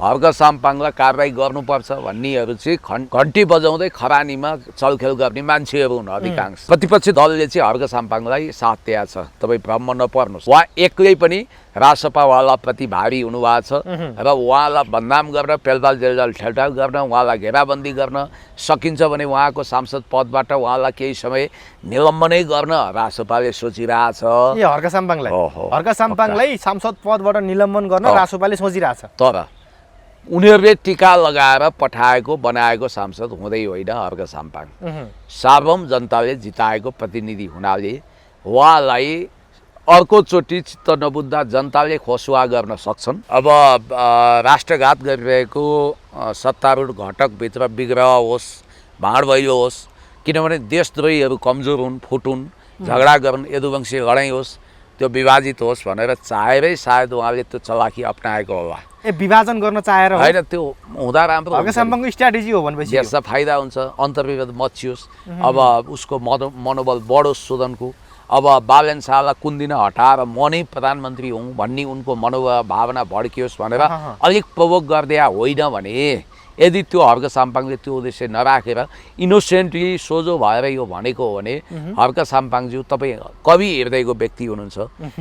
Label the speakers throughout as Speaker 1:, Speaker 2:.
Speaker 1: हर्क साम्पाङलाई कारबाही गर्नुपर्छ भन्नेहरू चाहिँ घन्टी बजाउँदै खरानीमा चलखेल गर्ने मान्छेहरू हुन् अधिकांश। प्रतिपक्षी दलले चाहिँ हर्क साम्पाङलाई साथ दिएको छ, तपाईँ भ्रम नपर्नुहोस्। उहाँ एक्लै पनि रासपावालाप्रति भारी हुनुभएको छ र उहाँलाई बदनाम गर्न, पेलदाल जेलजाल ठेलठाल गर्न, उहाँलाई घेराबन्दी गर्न सकिन्छ भने उहाँको सांसद पदबाट उहाँलाई केही समय निलम्बनै गर्न रासपाले सोचिरहेछ।
Speaker 2: हर्क साम्पाङलाई सांसद पदबाट निलम्बन गर्न रासपाले सोचिरहेछ।
Speaker 1: तर उनीहरूले टीका लगाएर पठाएको बनाएको सांसद हुँदै होइन हर्क साम्पाङ। सार्वभौम जनताले जिताएको प्रतिनिधि हुनाले उहाँलाई अर्कोचोटि चित्त नबुझ्दा जनताले खोसुवा गर्न सक्छन्। अब राष्ट्रघात गरिरहेको सत्तारूढ घटकभित्र विग्रह होस्, भाँडभैलो होस्, किनभने देशद्रोहीहरू कमजोर हुन्, फुटुन्, झगडा गरून्, यदुवंशी लडाइँ होस्, त्यो विभाजित होस् भनेर चाहेरै सायद उहाँले त्यो चलाखी अप्नाएको होला।
Speaker 2: विभाजन गर्न चाहेर
Speaker 1: होइन, त्यो हुँदा राम्रो।
Speaker 2: हर्क साम्पाङको स्ट्राटेजी हो भनेपछि
Speaker 1: देशलाई फाइदा हुन्छ, अन्तर्विवाद मचियोस्, अब उसको मनोबल बढोस् सदनको। अब बालन शाहलाई कुन दिन हटाएर म नै प्रधानमन्त्री हुँ भन्ने उनको मनोभावना भड्कियोस् भनेर अलिक प्रवोक गरिदिया होइन भने, यदि त्यो हर्क साम्पाङले त्यो उद्देश्य नराखेर इनोसेन्टली सोझो भएर यो भनेको हो भने, हर्क साम्पाङज्यू तपाईँ कवि हृदयको व्यक्ति हुनुहुन्छ,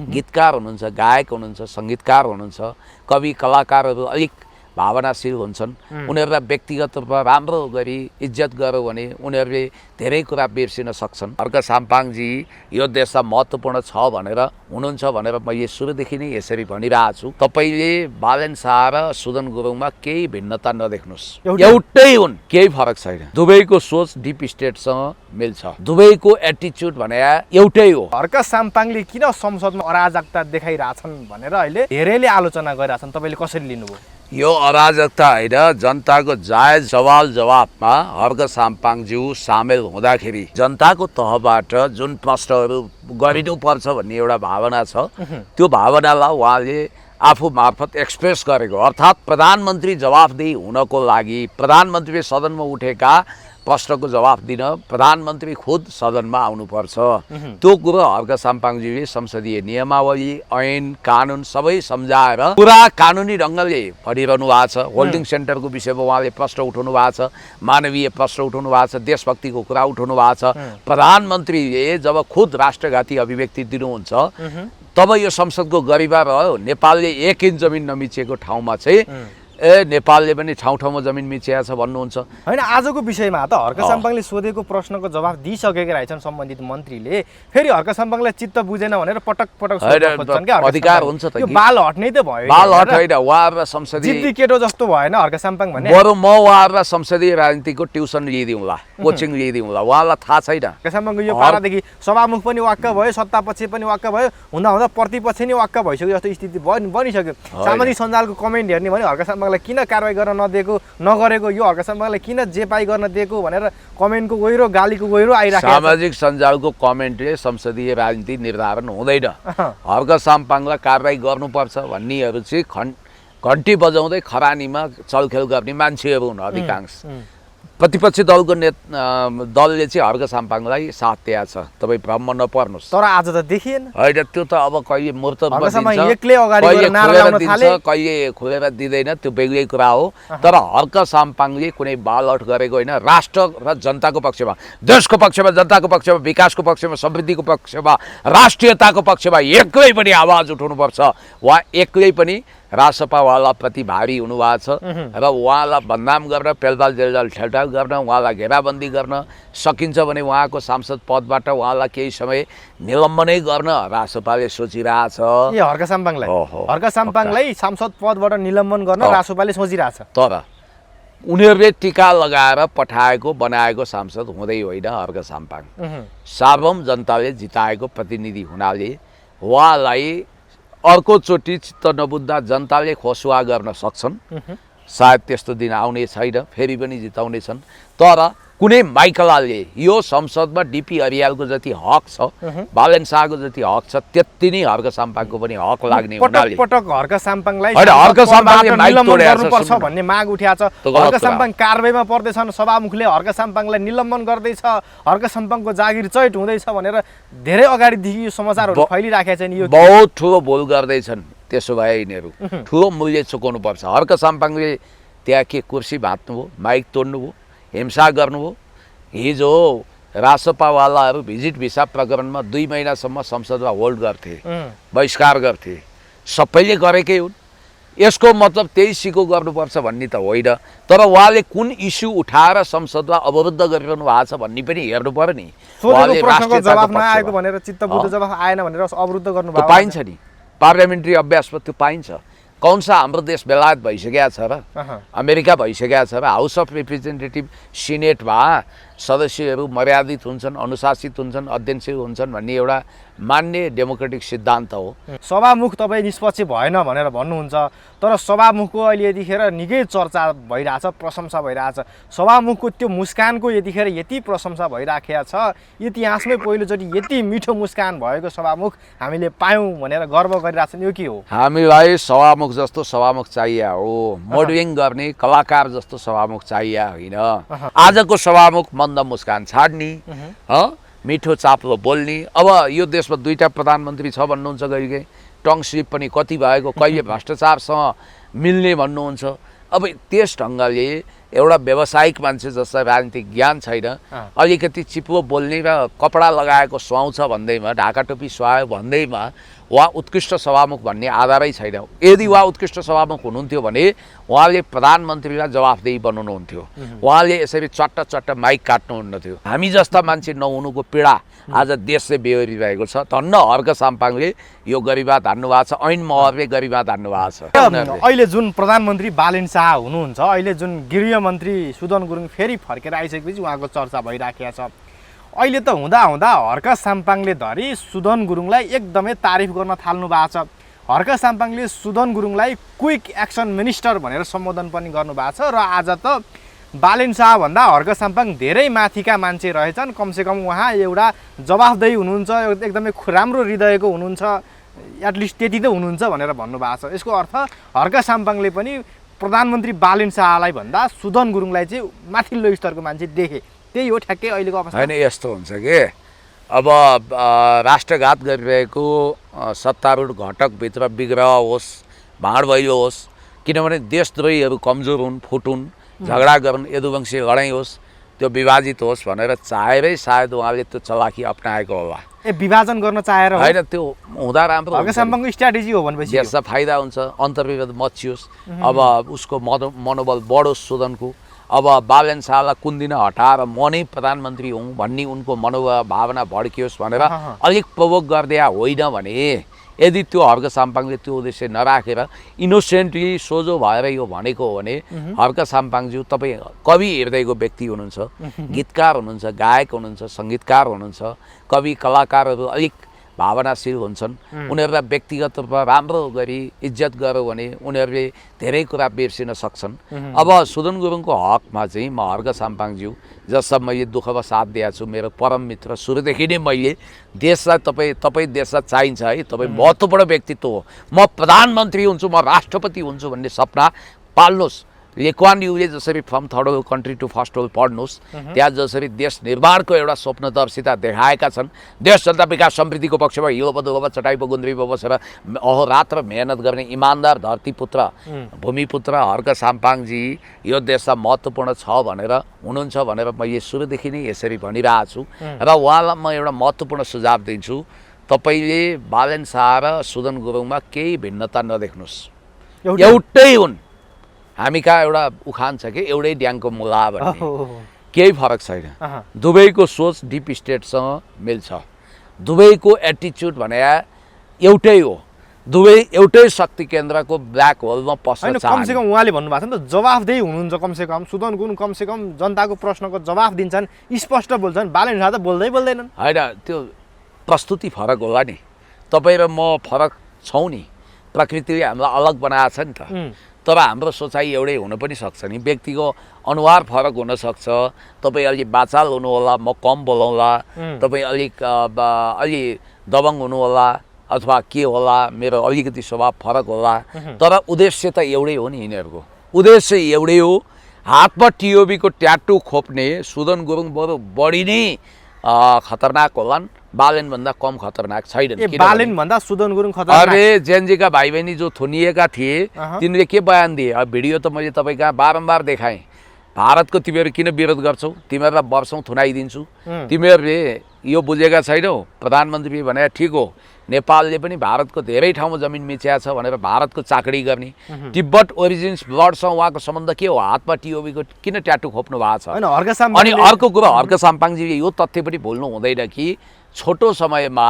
Speaker 1: गीतकार हुनुहुन्छ, गायक हुनुहुन्छ, सङ्गीतकार हुनुहुन्छ, कवि कलाकारहरू अलिक भावनाशील हुन्छन्। उनीहरूलाई व्यक्तिगत रूपमा राम्रो गरी इज्जत गर्यो भने उनीहरूले धेरै कुरा बिर्सिन सक्छन्। हर्क साम्पाङजी यो देशमा महत्त्वपूर्ण छ भनेर हुनुहुन्छ भनेर मैले सुरुदेखि नै यसरी भनिरहेको छु। तपाईँले बालन शाह र सुदन गुरुङमा केही भिन्नता नदेख्नुहोस्, एउटै हुन्, केही फरक छैन। दुवैको सोच डिप स्टेटसँग मिल्छ, दुवैको एटिच्युड भने एउटै हो।
Speaker 2: हर्क साम्पाङले किन संसदमा अराजकता देखाइरहेछन् भनेर अहिले धेरैले आलोचना गरिरहेछन्, तपाईँले कसरी लिनुभयो?
Speaker 1: यो अराजकता होइन, जनताको जायज सवाल जवाबमा हर्क साम्पाङज्यू सामेल हुँदाखेरि जनताको तहबाट जुन प्रश्नहरू गरिनुपर्छ भन्ने एउटा भावना छ, त्यो भावनालाई उहाँले आफू मार्फत एक्सप्रेस गरेको, अर्थात् प्रधानमन्त्री जवाफदेही हुनको लागि प्रधानमन्त्रीले सदनमा उठेका प्रश्नको जवाफ दिन प्रधानमन्त्री खुद सदनमा आउनुपर्छ। त्यो कुरो हर्क साम्पाङज्यूले संसदीय नियमावली, ऐन, कानुन सबै सम्झाएर पुरा कानुनी ढङ्गले भनिरहनु भएको छ। होल्डिङ सेन्टरको विषयमा उहाँले प्रश्न उठाउनु भएको छ, मानवीय प्रश्न उठाउनु भएको छ, देशभक्तिको कुरा उठाउनु भएको छ। प्रधानमन्त्रीले जब खुद राष्ट्रघाती अभिव्यक्ति दिनुहुन्छ तब यो संसदको गरिमा रह्यो। नेपालले 1 इन्च जमिन नमिचेको ठाउँमा चाहिँ नेपालले पनि ठाउँ ठाउँमा जमिन मिचिया छ भन्नुहुन्छ।
Speaker 2: होइन, आजको विषयमा त हर्क साम्पाङले सोधेको प्रश्नको जवाफ दिइसकेका रहेछन् सम्बन्धित मन्त्रीले, फेरि हर्क साम्पाङलाई चित्त बुझेन भनेर पटक पटक सोध्छन् क्या।
Speaker 1: अधिकार हुन्छ त,
Speaker 2: यो बाल हट्नै त भयो,
Speaker 1: बाल हट होइन। उहाँहरूलाई संसदीय
Speaker 2: जिद्दी केटो जस्तो भएन हर्क साम्पाङ भन्ने।
Speaker 1: बरु म उहाँहरूलाई संसदीय राजनीतिको ट्युसन लिइदिउँला, कोचिङ लिइदिउँला, उहाँलाई थाहा छैन।
Speaker 2: हर्क साम्पाङको यो पारादेखि सभामुख पनि वाक्क भयो, सत्तापक्ष पनि वाक्क भयो, हुँदा हुँदा प्रतिपक्ष नै वाक्क भइसक्यो जस्तो स्थिति बनिसक्यो। सामाजिक सञ्जालको कमेन्ट हेर्ने भने हर्क साम्पाङलाई किन कारवाही गर्न नगरेको, यो हर्क साम्पाङलाई किन जे पाइ गर्न दिएको भनेर कमेन्टको गहिरो, गालीको गहिरो आइराखेको।
Speaker 1: सामाजिक सञ्जालको कमेन्टले संसदीय राजनीति निर्धारण हुँदैन। हर्क साम्पाङलाई कारवाही गर्नुपर्छ भन्नेहरू चाहिँ घन्टी बजाउँदै खरानीमा चलखेल गर्ने मान्छेहरू हुन् अधिकांश। प्रतिपक्षी दलले चाहिँ हर्क साम्पाङलाई साथ दिएको छ, तपाईँ भ्रम नपर्नुहोस्।
Speaker 2: तर आज त देखिएन।
Speaker 1: होइन, त्यो त अब कहिले मूर्त कहिले खोलेर दिँदैन, त्यो बेग्लै कुरा हो। तर हर्क साम्पाङले कुनै बालहट गरेको होइन। राष्ट्र र जनताको पक्षमा, देशको पक्षमा, जनताको पक्षमा, विकासको पक्षमा, समृद्धिको पक्षमा, राष्ट्रियताको पक्षमा एक्लै पनि आवाज उठाउनुपर्छ। उहाँ एक्लै पनि रासपावालाप्रति भारी हुनुभएको छ र उहाँलाई बदनाम गर्न, पेलदाल जेलजाल ठेलठाल गर्न, उहाँलाई घेराबन्दी गर्न सकिन्छ भने उहाँको सांसद पदबाट उहाँलाई केही समय निलम्बनै गर्न रासपाले सोचिरहेछ।
Speaker 2: हर्क साम्पाङलाई सांसद पदबाट निलम्बन गर्न रासपाले सोचिरहेछ।
Speaker 1: तर उनीहरूले टीका लगाएर पठाएको बनाएको सांसद हुँदै होइन हर्क साम्पाङ। सार्वभौम जनताले जिताएको प्रतिनिधि हुनाले उहाँलाई अर्कोचोटि चित्त नबुझ्दा जनताले खोसुवा गर्न सक्छन्। सायद त्यस्तो दिन आउने छैन, फेरि पनि जिताउनेछन्। तर कुनै माइकलाले यो संसदमा डिपी अरियालको जति हक छ, बालन शाहको जति हक छ, त्यति नै हर्क साम्पाङको पनि हक लाग्ने हुनाले
Speaker 2: पटक हर्क साम्पाङलाई
Speaker 1: हर्क साम्पाङले माइक
Speaker 2: गर्नुपर्छ भन्ने माग उठ्याछ। हर्क साम्पाङ कारबाहीमा पर्दैछन्, सभामुखले हर्क साम्पाङलाई निलम्बन गर्दैछ, हर्क साम्पाङको जागिर चैट हुँदैछ भनेर धेरै अगाडिदेखि यो समाचारहरू फैलिराखेका छन्। यो
Speaker 1: बहुत ठुलो भुल गर्दैछन्। त्यसो भए यिनीहरू ठुलो मूल्य चुकाउनुपर्छ। हर्क साम्पाङले त्यहाँ के कुर्सी भाँच्नुभयो, माइक तोड्नुभयो, हिंसा गर्नुभयो। हिजो रासपावालाहरू भिजिट भिसा प्रकरणमा 2 महिनासम्म संसदमा होल्ड गर्थे, बहिष्कार गर्थे, सबैले गरेकै हुन्। यसको मतलब त्यही सिको गर्नुपर्छ भन्ने त होइन, तर उहाँले कुन इस्यु उठाएर संसदमा अवरुद्ध गरिरहनु भएको छ भन्ने पनि हेर्नु पर्यो नि।
Speaker 2: सोधेको प्रश्नको जवाफ नआएको भनेर चित्तबुद्ध जवाफ आएन भनेर अवरुद्ध गर्नुभयो,
Speaker 1: पाइन्छ नि पार्लियामेन्ट्री अभ्यासमा त्यो पाइन्छ। कौन सा हाम्रो देश बेलायत भइसकेको छ र, अमेरिका भइसकेको छ र। हाउस अफ रिप्रेजेन्टेटिभ सिनेटमा सदस्यहरू मर्यादित हुन्छन्, अनुशासित हुन्छन्, अध्ययनशील हुन्छन् भन्ने एउटा मान्य डेमोक्रेटिक सिद्धान्त हो।
Speaker 2: सभामुख तपाईँ निष्पक्ष भएन भनेर भन्नुहुन्छ, तर सभामुखको अहिले यतिखेर निकै चर्चा भइरहेछ, प्रशंसा भइरहेछ। सभामुखको त्यो मुस्कानको यतिखेर यति प्रशंसा भइराखेको छ, इतिहासमै पहिलोचोटि यति मिठो मुस्कान भएको सभामुख हामीले पायौँ भनेर गर्व गरिरहेछन्। यो के हो?
Speaker 1: हामीलाई सभामुख जस्तो सभामुख चाहिए हो, मोडलिङ गर्ने कलाकार जस्तो सभामुख चाहिए होइन। आजको सभामुख मन्द मुस्कान छाड्ने, मिठो चाप्लो बोल्ने। अब यो देशमा 2टा प्रधानमन्त्री छ भन्नुहुन्छ, कहिले टङ स्लिप पनि कति भएको, कहिले भ्रष्टाचारसँग मिल्ने भन्नुहुन्छ। अब त्यस ढङ्गले एउटा व्यावसायिक मान्छे जसलाई राजनीतिक ज्ञान छैन, अलिकति चिप्लो बोल्ने र कपडा लगाएको सुहाउँछ भन्दैमा, ढाका टोपी सुहायो भन्दैमा उहाँ उत्कृष्ट सभामुख भन्ने आधारै छैन। यदि उहाँ उत्कृष्ट सभामुख हुनुहुन्थ्यो भने उहाँले प्रधानमन्त्रीलाई जवाफदेही बनाउनुहुन्थ्यो, उहाँले यसरी चट्ट चट्ट माइक काट्नुहुन्न थियो। हामी जस्ता मान्छे नहुनुको पीडा आज देशले बेहोरिरहेको छ। धन्न हर्क साम्पाङले यो गरिबा धान्नु भएको छ, ऐन महरले गरिबा धान्नु भएको छ।
Speaker 2: अहिले जुन प्रधानमन्त्री बालेन शाह हुनुहुन्छ, अहिले जुन गृहमन्त्री सुदन गुरुङ फेरि फर्केर आइसकेपछि उहाँको चर्चा भइराखेको छ। अहिले त हुँदा हुँदा हर्क साम्पाङले धरि सुदन गुरुङलाई एकदमै तारिफ गर्न थाल्नु भएको छ। हर्क साम्पाङले सुदन गुरुङलाई क्विक एक्सन मिनिस्टर भनेर सम्बोधन पनि गर्नुभएको छ। र आज त बालेन शाह भन्दा हर्क साम्पाङ धेरै माथिका मान्छे रहेछन्। कमसेकम उहाँ एउटा जवाफदेही हुनुहुन्छ, एकदमै राम्रो हृदयको हुनुहुन्छ, एटलिस्ट त्यति त हुनुहुन्छ भनेर भन्नुभएको छ। यसको अर्थ हर्क साम्पाङले पनि प्रधानमन्त्री बालेन शाहलाई भन्दा सुदन गुरुङलाई चाहिँ माथिल्लो स्तरको मान्छे देखे। त्यही हो ठ्याक्कै अहिलेको अवस्था।
Speaker 1: होइन, यस्तो हुन्छ कि अब राष्ट्रघात गरिरहेको सत्तारूढ घटकभित्र विग्रह होस्, भाँडभैलो होस्, किनभने देशद्रोहीहरू कमजोर हुन्, फुटुन्, झगडा गरून्, यदुवंशी लडाइँ होस्, त्यो विभाजित होस् भनेर चाहेरै सायद उहाँले त्यो चलाखी अप्नाएको होला।
Speaker 2: विभाजन गर्न चाहेर
Speaker 1: होइन, त्यो हुँदा राम्रो।
Speaker 2: हर्क साम्पाङको स्ट्राटेजी हो भनेपछि
Speaker 1: देशलाई फाइदा हुन्छ, अन्तर्विरोध मचियोस्, अब उसको मनोबल बढोस् सुदनको। अब बालेन शाहलाई कुन दिन हटाएर म नै प्रधानमन्त्री हुँ भन्ने उनको मनोभावना भड्कियोस् भनेर अलिक प्रवोक गरिदिया होइन भने, यदि त्यो हर्क साम्पाङले त्यो उद्देश्य नराखेर इनोसेन्टली सोझो भएर यो भनेको हो भने, हर्क साम्पाङज्यू तपाईँ कवि हृदयको व्यक्ति हुनुहुन्छ, गीतकार हुनुहुन्छ, गायक हुनुहुन्छ, सङ्गीतकार हुनुहुन्छ। कवि कलाकारहरू अलिक भावनाशील हुन्छन्, उनीहरूलाई व्यक्तिगत रूपमा राम्रो गरी इज्जत गर्यो भने उनीहरूले धेरै कुरा बिर्सिन सक्छन्। अब सुदन गुरुङको हकमा चाहिँ म हर्क साम्पाङज्यू, जसमा मैले दुःखमा साथ दिएको छु, मेरो परम मित्र, सुरुदेखि नै मैले देशलाई तपाईँ देशलाई चाहिन्छ है, तपाईँ महत्त्वपूर्ण व्यक्तित्व हो, म प्रधानमन्त्री हुन्छु, म राष्ट्रपति हुन्छु भन्ने सपना पाल्नुहोस्। लेक्वान युले जसरी from third world country to first world पढ्नुहोस्, त्यहाँ जसरी देश निर्माणको एउटा स्वप्नदर्शिता देखाएका छन्, देश जनता विकास समृद्धिको पक्षमा हिलोबदोलोबा चटाइपो गुन्द्रीमा बसेर अहोरात्र मेहनत गर्ने इमान्दार धरतीपुत्र, भूमिपुत्र हर्क साम्पाङजी यो देशलाई महत्त्वपूर्ण छ भनेर हुनुहुन्छ भनेर मैले सुरुदेखि नै यसरी भनिरहेको छु। र उहाँलाई म एउटा महत्त्वपूर्ण सुझाव दिन्छु, तपाईँले बालेन शाह र सुदन गुरुङमा केही भिन्नता नदेख्नुहोस्, एउटै हुन्। हामी कहाँ एउटा उखान छ कि एउटै ड्याङको मुला भन्ने, केही फरक छैन। दुवैको सोच डिप स्टेटसँग मिल्छ, दुवैको एटिच्युड भने एउटै हो, दुवै एउटै शक्ति केन्द्रको ब्ल्याक होलमा पस्न चाहन्छ।
Speaker 2: कमसेकम उहाँले भन्नुभएको छ नि त, जवाफदेही हुनुहुन्छ। कमसेकम सुदन गुरुङ कमसेकम जनताको प्रश्नको जवाफ दिन्छन्, स्पष्ट बोल्छन्। बालेन शाह त बोल्दैनन्।
Speaker 1: होइन, त्यो प्रस्तुति फरक होला नि, तपाईँ र म फरक छौँ नि, प्रकृतिले हामीलाई अलग बनाएको छ नि त। तर हाम्रो सोचाइ एउटै हुन पनि सक्छ नि, व्यक्तिको अनुहार फरक हुनसक्छ। तपाईँ अलिक बाचाल हुनुहोला, म कम बोलाउँला, तपाईँ अलि दबङ हुनुहोला अथवा के होला, मेरो अलिकति स्वभाव फरक होला, तर उद्देश्य त एउटै हो नि। यिनीहरूको उद्देश्य एउटै हो। हातमा टिओबीको ट्याटु खोप्ने सुदन गुरुङ बरु बढी नै खतरनाक होलान्, बालेनभन्दा कम खतरनाक छैनन्।
Speaker 2: ए बालेनभन्दा सुदन गुरुङ खतरनाक।
Speaker 1: अरे जेएनजीका भाइ बहिनी जो थुनिएका थिए तिनीहरूले के बयान दिए? अब भिडियो त मैले तपाईँ कहाँ बारम्बार देखाएँ। भारतको तिमीहरू किन विरोध गर्छौ? तिमीहरूलाई वर्षौँ थुनाइदिन्छु। तिमीहरूले यो बुझेका छैनौ? प्रधानमन्त्री भने ठिक हो, नेपालले पनि भारतको धेरै ठाउँमा जमिन मिच्या छ भनेर भारतको चाकडी गर्ने। तिब्बत ओरिजिन्स ब्लडसँग उहाँको सम्बन्ध के हो? हातमा टिओबीको किन ट्याटु खोप्नु भएको छ? अनि अर्को कुरा, हर्क साम्पाङजीले यो तथ्य पनि भुल्नु हुँदैन कि छोटो समयमा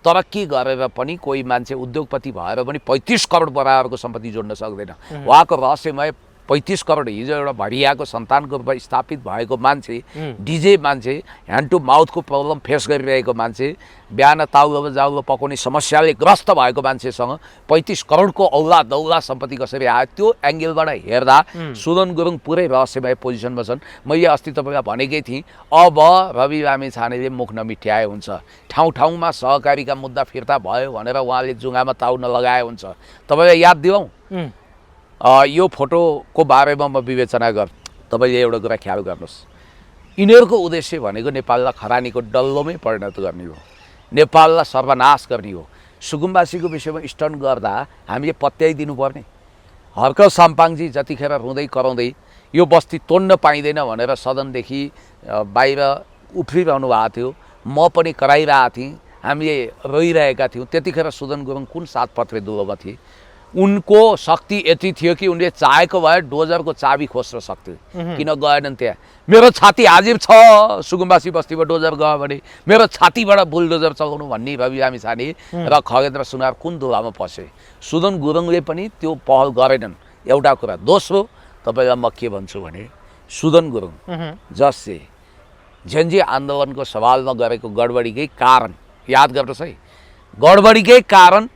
Speaker 1: तरक्की गरेर पनि कोही मान्छे उद्योगपति भएर पनि 35 करोड बराबरको सम्पत्ति जोड्न सक्दैन। उहाँको रहस्यमय 35 करोड हिजो एउटा भरियाको सन्तानको रूपमा स्थापित भएको मान्छे, डिजे मान्छे, ह्यान्ड टु माउथको प्रब्लम फेस गरिरहेको मान्छे, बिहान ताउलो जाउलो पकाउने समस्याले ग्रस्त भएको मान्छेसँग 35 करोडको औला दौला सम्पत्ति कसरी आयो? त्यो एङ्गलबाट हेर्दा सुदन गुरुङ पुरै रहस्यमय पोजिसनमा छन्। मैले अस्ति तपाईँलाई भनेकै थिएँ, अब रवि लामिछानेले मुख नमिठ्याए हुन्छ। ठाउँ ठाउँमा सहकारीका मुद्दा फिर्ता भयो भनेर उहाँले जुङ्गामा ताउन लगाए हुन्छ। तपाईँलाई याद दिउँ, यो फोटोको बारेमा म विवेचना गर, तपाईँले एउटा कुरा ख्याल गर्नुहोस्। यिनीहरूको उद्देश्य भनेको नेपाललाई खरानीको डल्लोमै परिणत गर्ने हो, नेपाललाई सर्वनाश गर्ने हो। सुकुम्बासीको विषयमा स्टन गर्दा हामीले पत्याइदिनु पर्ने। हर्क साम्पाङजी जतिखेर रुँदै कराउँदै यो बस्ती तोड्न पाइँदैन भनेर सदनदेखि बाहिर उफ्रिरहनु भएको थियो, म पनि कराइरहेको थिएँ, हामीले रोइरहेका थियौँ। त्यतिखेर सुदन गुरुङ कुन 7 पत्रे दुलोमा थिए? उनको शक्ति यति थियो कि उनले चाहेको भए डोजरको चाबी खोज्न सक्थ्यो। किन गएनन् त्यहाँ? मेरो छाती हाजिर छ, सुकुम्बासी बस्तीमा डोजर गयो भने मेरो छातीबाट बुलडोजर चलाउनु भन्ने रवि लामिछाने र खगेन्द्र सुनार कुन दुलामा फसे? सुदन गुरुङले पनि त्यो पहल गरेनन्। एउटा कुरा। दोस्रो, तपाईँलाई म के भन्छु भने सुदन गुरुङ जसले जेएनजी आन्दोलनको सवालमा गरेको गडबडीकै कारण याद गर्नुहोस् है, गडबडीकै कारण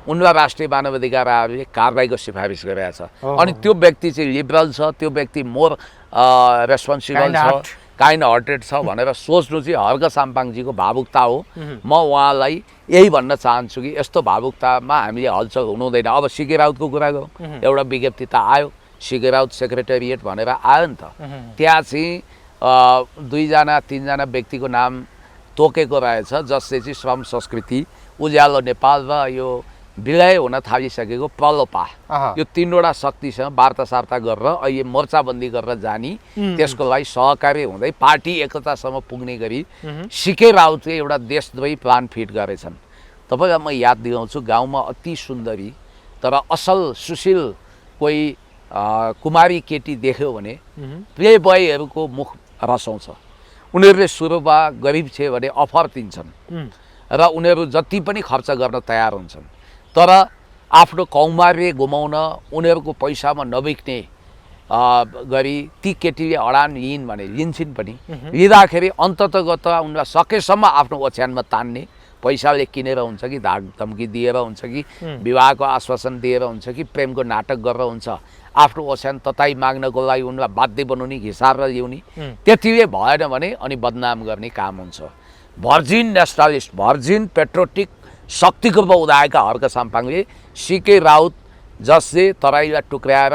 Speaker 1: उनलाई राष्ट्रिय मानवाधिकार आयोगले कारबाहीको सिफारिस गरेका छ। अनि त्यो व्यक्ति चाहिँ लिबरल छ, त्यो व्यक्ति मोर रेस्पोन्सिबल छ, काइन्ड हार्टेड छ भनेर सोच्नु चाहिँ हर्क साम्पाङजीको भावुकता हो। म उहाँलाई यही भन्न चाहन्छु कि यस्तो भावुकतामा हामीले हलचल हुनु हुँदैन। अब सिके राउतको कुरा गरौँ, एउटा विज्ञप्ति त आयो, सिके राउत सेक्रेटेरिएट भनेर आयो नि त। त्यहाँ चाहिँ 2-3जना व्यक्तिको नाम तोकेको रहेछ, जसले चाहिँ श्रम संस्कृति, उज्यालो नेपाल र यो विलय हुन थालिसकेको प्रलोपा, यो 3वटा शक्तिसँग वार्तासार्ता गरेर अहिले मोर्चाबन्दी गरेर जाने, त्यसको लागि सहकार्य हुँदै पार्टी एकतासम्म पुग्ने गरी सिके राउतले एउटा देशद्रोही प्लान फिट गरेछन्। तपाईँलाई म याद दिलाउँछु, गाउँमा अति सुन्दरी तर असल सुशील कोही कुमारी केटी देख्यो भने प्ले बोयहरूको मुख रसाउँछ। उनीहरूले सुरुमा गरिब छ भने अफर दिन्छन् र उनीहरू जति पनि खर्च गर्न तयार हुन्छन्, तर आफ्नो कौमार्य गुमाउन उनीहरूको पैसामा नबिक्ने गरी ती केटीले अडान लिइन् भने लिन्छन् पनि। लिँदाखेरि अन्ततगत उनलाई सकेसम्म आफ्नो ओछ्यानमा तान्ने, पैसाले किनेर हुन्छ कि धाक धम्की दिएर हुन्छ कि विवाहको आश्वासन दिएर हुन्छ कि प्रेमको नाटक गरेर हुन्छ, आफ्नो ओछ्यान तताई माग्नको लागि उनलाई बाध्य बनाउने, घिसारेर ल्याउने। त्यतिले भएन भने अनि बदनाम गर्ने काम हुन्छ। भर्जिन नेसनलिस्ट, भर्जिन पेट्रोटिक शक्तिको रूपमा उदाएका हर्क साम्पाङले सिके राउत जसले तराईलाई टुक्र्याएर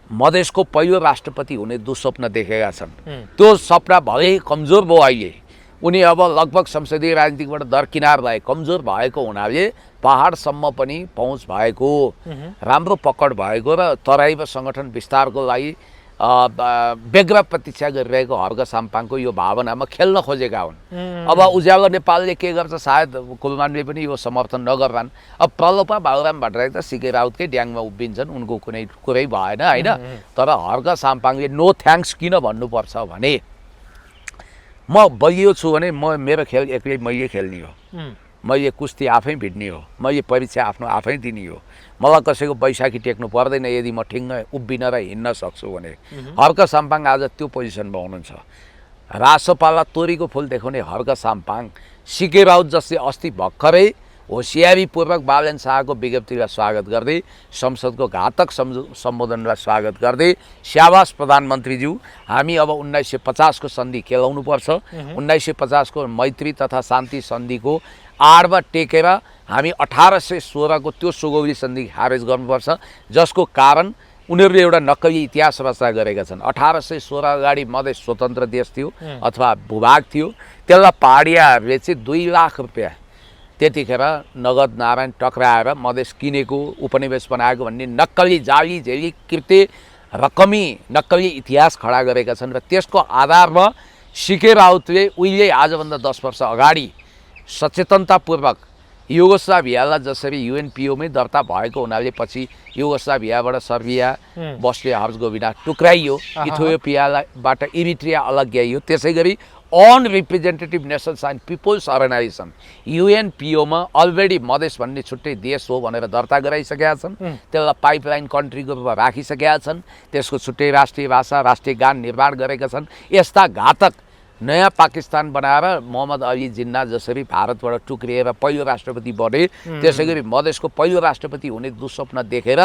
Speaker 1: मधेसको पहिलो राष्ट्रपति हुने दुस्वप्न देखेका छन्, त्यो सपना भए कमजोर भयो अहिले। उनी अब लगभग संसदीय राजनीतिबाट दरकिनार भए, कमजोर भएको हुनाले पहाडसम्म पनि पहुँच भएको, राम्रो पकड भएको र तराईमा सङ्गठन विस्तारको लागि व्यग्र प्रतीक्षा गरिरहेको हर्क साम्पाङको यो भावनामा खेल्न खोजेका हुन्। अब उज्यालो नेपालले के गर्छ सायद कुलमानले पनि यो समर्थन नगर्लान्। अब प्रलोपा बाबुराम भट्टराई त सिके राउतकै ड्याङमा उभिन्छन्, उनको कुनै कुरै भएन होइन। तर हर्क साम्पाङले नो थ्याङ्क्स किन भन्नुपर्छ भने म बलियो छु भने मेरो खेल एक्लै मैले खेल्ने हो, मैले कुस्ती आफै भिड्ने हो, मैले परीक्षा आफ्नो आफै दिने हो, मलाई कसैको बैशाखी टेक्नु पर्दैन यदि म ठिङ्ग उभिन र हिँड्न सक्छु भने। हर्क साम्पाङ आज त्यो पोजिसनमा हुनुहुन्छ। रासोपालाई तोरीको फुल देखाउने हर्क साम्पाङ सिके राउत जसले अस्ति भर्खरै होसियारीपूर्वक बालन शाहको विज्ञप्तिलाई स्वागत गर्दै, संसदको घातक सम्बोधनलाई स्वागत गर्दै, स्याबास प्रधानमन्त्रीज्यू, हामी अब 1950 को सन्धि खेलाउनुपर्छ, 1950 को मैत्री तथा शान्ति सन्धिको आडमा टेकेर हामी 1816 को त्यो सुगौली सन्धि खारेज गर्नुपर्छ, जसको कारण उनीहरूले एउटा नक्कली इतिहास रचना गरेका छन्। 1816 अगाडि मधेस स्वतन्त्र देश थियो अथवा भूभाग थियो, त्यसलाई पहाडियाहरूले चाहिँ 2 लाख रुपियाँ त्यतिखेर नगद नारायण टक्राएर मधेस किनेको, उपनिवेश बनाएको भन्ने नक्कली जाली झेली कृत्य रकमी नक्कली इतिहास खडा गरेका छन्। र त्यसको आधारमा सिके राउतले उहिले आजभन्दा 10 वर्ष अगाडि सचेतनतापूर्वक युगोस्लाभियालाई जसरी युएनपिओमै दर्ता भएको हुनाले पछि युगोस्लाभियाबाट सर्बिया, बस्निया हर्जगोभिना टुक्राइयो, इथियोपियाबाट इरिट्रिया अलग्याइयो, त्यसै गरी unrepresented nations and peoples organisation युएनपिओमा अलरेडी मधेस भन्ने छुट्टै देश हो भनेर दर्ता गराइसकेका छन्। त्यसलाई पाइपलाइन कन्ट्रीको रूपमा राखिसकेका छन्। त्यसको छुट्टै राष्ट्रिय भाषा, राष्ट्रिय गान निर्माण गरेका छन्। यस्ता घातक नयाँ पाकिस्तान बनाएर मोहम्मद अली जिन्ना जसरी भारतबाट टुक्रिएर पहिलो राष्ट्रपति बने, त्यसै गरी मधेसको पहिलो राष्ट्रपति हुने दुस्वप्न देखेर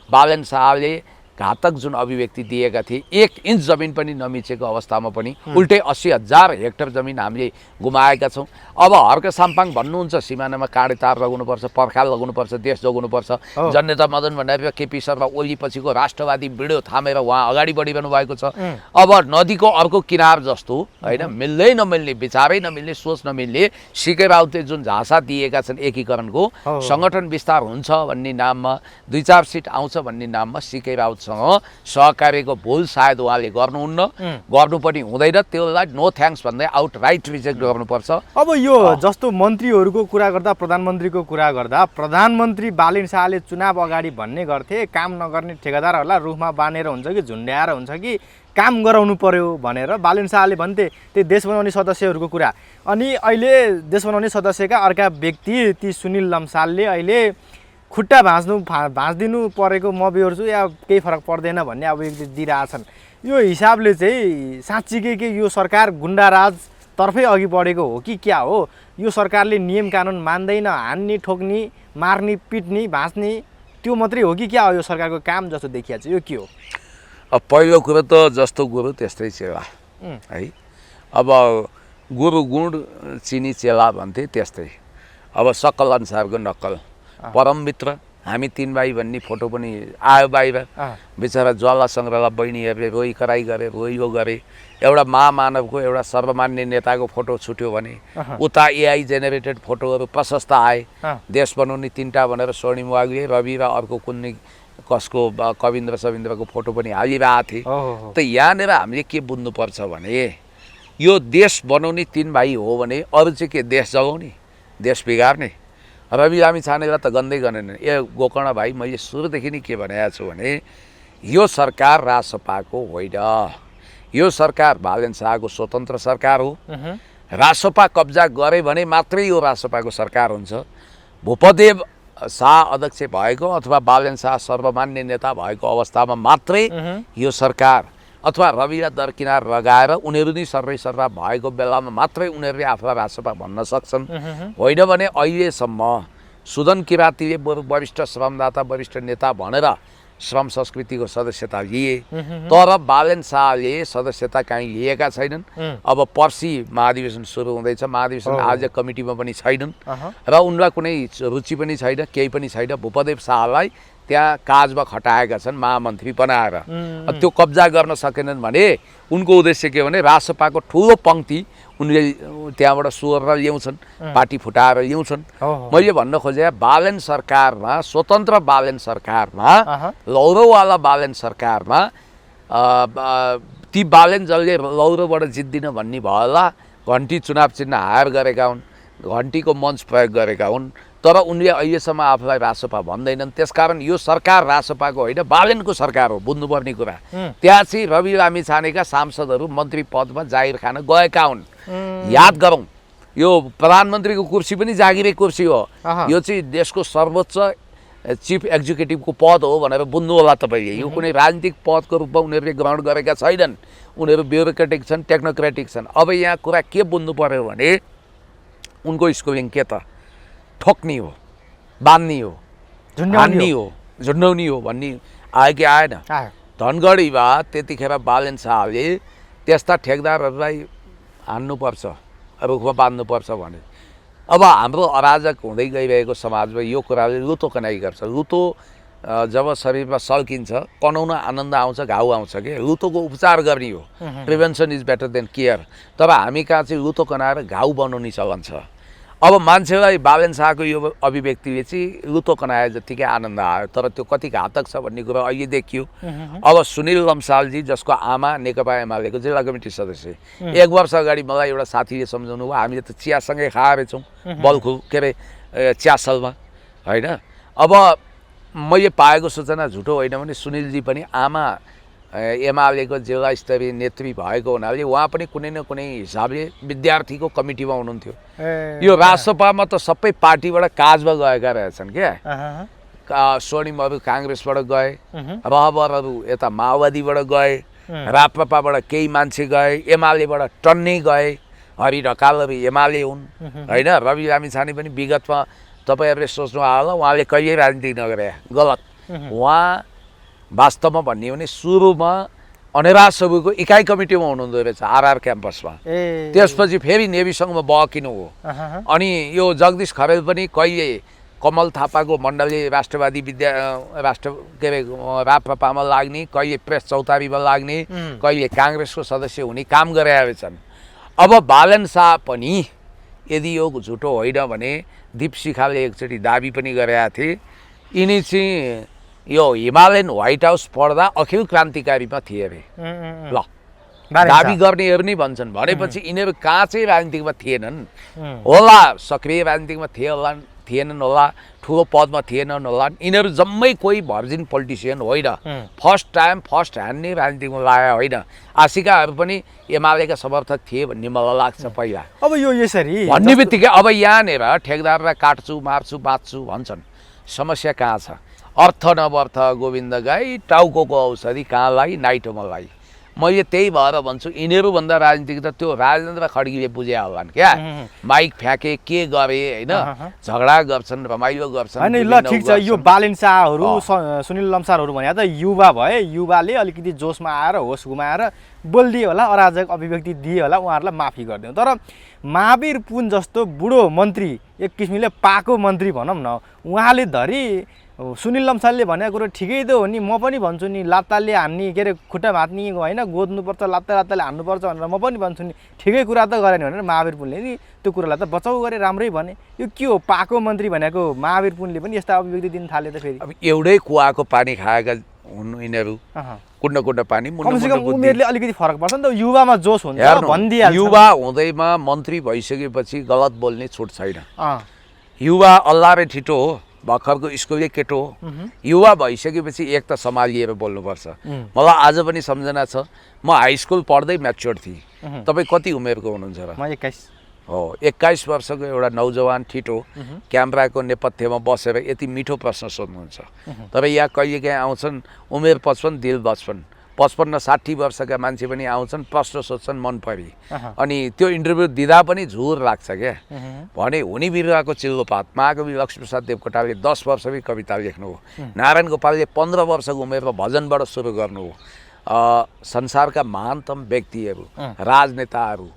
Speaker 1: बालन शाहले घातक जुन अभिव्यक्ति दिएका थिए, 1 इन्च जमिन पनि नमिचेको अवस्थामा पनि उल्टै 80,000 हेक्टर जमिन हामीले गुमाएका छौँ। अब हर्क साम्पाङ भन्नुहुन्छ सिमानामा काँडे तार लगाउनुपर्छ, पर्खाल लगाउनुपर्छ, देश जोगाउनुपर्छ। जननेता मदन भण्डारी र केपी शर्मा ओली पछिको राष्ट्रवादी भिडियो थामेर उहाँ अगाडि बढिरहनु भएको छ। अब नदीको अर्को किनार जस्तो होइन, मिल्दै नमिल्ने, विचारै नमिल्ने, सोच नमिल्ने सिके राउतले जुन झाँसा दिएका छन् एकीकरणको, सङ्गठन विस्तार हुन्छ भन्ने नाममा, 2-4 सिट आउँछ भन्ने नाममा सिके राउत सहकार्यको भुल सायद उहाँले गर्नुहुन्न, गर्नु पनि हुँदैन। त्यसलाई नो थ्याङ्क्स भन्दै आउटराइट रिजेक्ट गर्नुपर्छ।
Speaker 2: अब यो जस्तो मन्त्रीहरूको कुरा गर्दा, प्रधानमन्त्रीको कुरा गर्दा, प्रधानमन्त्री बालिन शाहले चुनाव अगाडि भन्ने गर्थे काम नगर्ने ठेकेदारहरूलाई रुखमा बाँधेर हुन्छ कि झुन्ड्याएर हुन्छ कि काम गराउनु पर्यो भनेर बालिन शाहले भन्थे। त्यही देश बनाउने सदस्यहरूको कुरा। अनि अहिले देश बनाउने सदस्यका अर्का व्यक्ति ती सुनिल लम्सालले अहिले खुट्टा भाँच्दिनु परेको म बिहोर्छु या केही फरक पर्दैन भन्ने अभिव्यक्ति दिइरहेछन्। यो हिसाबले चाहिँ साँच्चीकै के यो सरकार गुन्डाराजतर्फै अघि बढेको हो कि क्या हो? यो सरकारले नियम कानुन मान्दैन, हान्ने, ठोक्ने, मार्ने, पिट्ने, भाँच्ने त्यो मात्रै हो कि क्या हो यो सरकारको काम जस्तो देखिया छ? यो के हो?
Speaker 1: अब पहिलो कुरो त जस्तो गुरु त्यस्तै चेला है। अब गुरु गुण चिनी चेला भन्थे त्यस्तै। अब सकल अनुसारको नक्कल। परम मित्र हामी 3 भाइ भन्ने फोटो पनि आयो बाहिर। बिचरा ज्वाला सङ्ग्रहलाई बहिनीहरूले रोइ कराई गरे, रोइयो गरे। एउटा महामानवको, एउटा सर्वमान्य नेताको फोटो छुट्यो भने उता एआई जेनेरेटेड फोटोहरू प्रशस्त आए। देश बनाउने 3टा भनेर स्वर्णिम वाग्ले, रवि र अर्को कुनै कसको कविन्द्र सविन्द्रको फोटो पनि हालिरहेको थिए। त यहाँनिर हामीले के बुझ्नुपर्छ भने यो देश बनाउने 3 भाइ हो भने अरू चाहिँ के देश जगाउने, देश बिगार्ने? रवि लामी छानेलाई त गन्दै गरेन। गोकर्ण भाइ, मैले सुरुदेखि नै के भनेको छु भने यो सरकार रासपाको होइन, यो सरकार बालन शाहको स्वतन्त्र सरकार हो। रासपा कब्जा गरे भने मात्रै यो रासपाको सरकार हुन्छ। भूपदेव शाह अध्यक्ष भएको अथवा बालन शाह सर्वमान्य नेता भएको अवस्थामा मात्रै यो सरकार अथवा रविलाई दरकिनार लगाएर उनीहरू नै सर्वैसर्वा भएको बेलामा मात्रै उनीहरूले आफूलाई रासपा भन्न सक्छन्। होइन भने अहिलेसम्म सुदन किरातीले वरिष्ठ श्रमदाता, वरिष्ठ नेता भनेर श्रम संस्कृतिको सदस्यता लिए, तर बालन शाहले सदस्यता कहीँ लिएका छैनन्। अब पर्सि महाधिवेशन सुरु हुँदैछ, महाधिवेशन आयोजक कमिटीमा पनि छैनन् र उनलाई कुनै रुचि पनि छैन, केही पनि छैन। भूपदेव शाहलाई त्यहाँ काजमा खटाएका छन् महामन्त्री बनाएर। त्यो कब्जा गर्न सकेनन् भने उनको उद्देश्य के भने रासपाको ठुलो पङ्क्ति उनले त्यहाँबाट सोरेर ल्याउँछन्, पार्टी फुटाएर ल्याउँछन्। मैले भन्न खोजेँ बालन सरकारमा, स्वतन्त्र बालन सरकारमा, लौरोवाला बालन सरकारमा ती बालन जसले लौरोबाट जित्दिन भन्ने भयो होला, घन्टी चुनाव चिन्ह हायर गरेका हुन्, घन्टीको मञ्च प्रयोग गरेका हुन्, तर उनले अहिलेसम्म आफूलाई रासपा भन्दैनन्। त्यसकारण यो सरकार रासपाको होइन, बालनको सरकार हो, बुझ्नुपर्ने कुरा। त्यहाँ चाहिँ रवि लामी छानेका सांसदहरू मन्त्री पदमा जागिर खान गएका हुन्। याद गरौँ, यो प्रधानमन्त्रीको कुर्सी पनि जागिरे कुर्सी हो। यो चाहिँ देशको सर्वोच्च चिफ एक्जिक्युटिभको पद हो भनेर बुझ्नु होला तपाईँले। यो कुनै राजनीतिक पदको रूपमा उनीहरूले ग्रहण गरेका छैनन्। उनीहरू ब्युरोक्रेटिक छन्, टेक्नोक्रेटिक छन्। अब यहाँ कुरा के बुझ्नु पर्यो भने उनको स्कोरिङ के त ठोक्नी हो, बान्नी हो, हान्नी हो, झुन्डाउनी हो भन्ने आयो कि आएन? धनगढीमा त्यतिखेर बालन शाहले त्यस्ता ठेकदारहरूलाई हान्नुपर्छ, रुखमा बाँध्नुपर्छ भने। अब हाम्रो अराजक हुँदै गइरहेको समाजमा यो कुराले लुतो कनाइ गर्छ। लुतो जब शरीरमा सल्किन्छ कनाउन आनन्द आउँछ घाउ आउँछ कि लुतोको उपचार गर्ने हो prevention is better than care तर हामी कहाँ चाहिँ लुतो कनाएर घाउ बनाउने चलन छ अब मान्छेलाई बालेन शाहको यो अभिव्यक्तिले चाहिँ लुतो कनाए जतिकै आनन्द आयो तर त्यो कति घातक छ भन्ने कुरा अहिले देखियो अब सुनिल लम्सालजी जसको आमा नेकपा एमालेको जिल्ला कमिटी सदस्य 1 वर्ष अगाडि मलाई एउटा साथीले सम्झाउनु भयो हामीले त चियासँगै खाएर छौँ बल्खु के अरे च्यासलमा होइन अब मैले पाएको सूचना झुटो होइन भने सुनिलजी पनि आमा एमालेको जिल्ला स्तरीय नेत्री भएको हुनाले उहाँ पनि कुनै न कुनै हिसाबले विद्यार्थीको कमिटीमा हुनुहुन्थ्यो यो राजसभामा त सबै पार्टीबाट काजमा गएका रहेछन् क्या स्वर्णिमहरू काङ्ग्रेसबाट गए रहबरहरू यता माओवादीबाट गए राप्रपाबाट केही मान्छे गए एमालेबाट टन्नै गए हरि ढकालहरू एमाले हुन् होइन रवि लामिछाने पनि विगतमा तपाईँहरूले सोच्नु होला उहाँले कहिले राजनीति नगरे गलत उहाँ वास्तवमा भन्ने हो भने सुरुमा अनेरा सबैको इकाइ कमिटीमा हुनुहुँदो रहेछ आरआर क्याम्पसमा त्यसपछि फेरि नेवीसँगमा बहकिनु हो अनि यो जगदीश खरेल पनि कहिले कमल थापाको मण्डलले राष्ट्रवादी के अरे राप्रपामा लाग्ने कहिले प्रेस चौतारीमा लाग्ने कहिले काङ्ग्रेसको सदस्य हुने काम गरेका रहेछन् अब बालन शाह पनि यदि यो झुटो होइन भने दीप शिखाले एकचोटि दाबी पनि गरेका थिए यिनी चाहिँ यो हिमालयन व्हाइट हाउस पढ्दा अखिल क्रान्तिकारीमा थिए अरे ल दाबी गर्नेहरू नै भन्छन् भनेपछि यिनीहरू कहाँ चाहिँ राजनीतिकमा थिएनन् होला सक्रिय राजनीतिकमा थिएनन् होला ठुलो पदमा थिएनन् होला यिनीहरू जम्मै कोही भर्जिन पोलिटिसियन होइन फर्स्ट टाइम फर्स्ट ह्यान्ड नै राजनीतिकमा लाग्यो होइन आशिकाहरू पनि एमालेका समर्थक थिए भन्ने मलाई लाग्छ पहिला
Speaker 2: अब यो यसरी
Speaker 1: भन्ने बित्तिकै अब यहाँनिर ठेकदारलाई काट्छु मार्छु बाँच्छु भन्छन् समस्या कहाँ छ अर्थ नवर्थ गोविन्द गाई टाउको औषधि कहाँलाई नाइटोमलाई मैले त्यही भएर भन्छु यिनीहरूभन्दा राजनीतिक त त्यो राजेन्द्र खड्गीले बुझे होलान् क्या माइक फ्याँके के गरे होइन झगडा गर्छन् रमाइलो गर्छन्
Speaker 2: होइन ल ठिक छ यो बालेन शाहहरू सुनिल लम्सालहरू भने त युवा भए युवाले अलिकति जोसमा आएर होस गुमाएर बोलिदिए होला अराजक अभिव्यक्ति दिए होला उहाँहरूलाई माफी गरिदिउँ तर महावीर पुन जस्तो बुढो मन्त्री एक किसिमले पाको मन्त्री भनौँ न उहाँले धरि सुनिल लम्सालले भनेको कुरो ठिकै त हो नि म पनि भन्छु नि लात्ताले हान्ने के अरे खुट्टा भाँच्ने होइन गोद्नुपर्छ लात्ताले हान्नुपर्छ भनेर म पनि भन्छु नि ठिकै कुरा त गरेन भनेर महावीर पुनले नि त्यो कुरालाई त बचाउ गरे राम्रै भने यो के हो पाको मन्त्री भनेको महावीर पुनले पनि यस्ता अभिव्यक्ति दिन थाले त फेरि
Speaker 1: अब एउटै कुवाको पानी खाएका हुन् यिनीहरू कुण्ड पानी
Speaker 2: कमसेकम उमेरले अलिकति फरक पर्छ नि त युवामा जोस हुन्छ भनिदिइहाल्छ
Speaker 1: युवा हुँदैमा मन्त्री भइसकेपछि गलत बोल्ने छुट छैन युवा अल्लारे ठिटो हो भर्खरको स्कुलले केटो हो युवा भइसकेपछि एक त सम्हालिएर बोल्नुपर्छ मलाई आज पनि सम्झना छ म हाई स्कुल पढ्दै म्याच्योर थिएँ तपाईँ कति उमेरको हुनुहुन्छ र
Speaker 2: म 21
Speaker 1: हो 21 वर्षको एउटा नौजवान ठिटो क्यामेराको नेपथ्यमा बसेर यति मिठो प्रश्न सोध्नुहुन्छ तर यहाँ कहिलेकाहीँ आउँछन् उमेर 55 दिल 55-60 वर्षका मान्छे पनि आउँछन् प्रश्न सोध्छन् मन परी अनि त्यो इन्टरभ्यू दिँदा पनि झुर लाग्छ क्या भने हुने बिरुवाको चिल्लोपात महाकवि लक्ष्मीप्रसाद देवकोटाले 10 वर्षमै कविता लेख्नु हो नारायण गोपालले 15 वर्षको उमेरमा भजनबाट सुरु गर्नु हो संसारका महानतम व्यक्तिहरू राजनेताहरू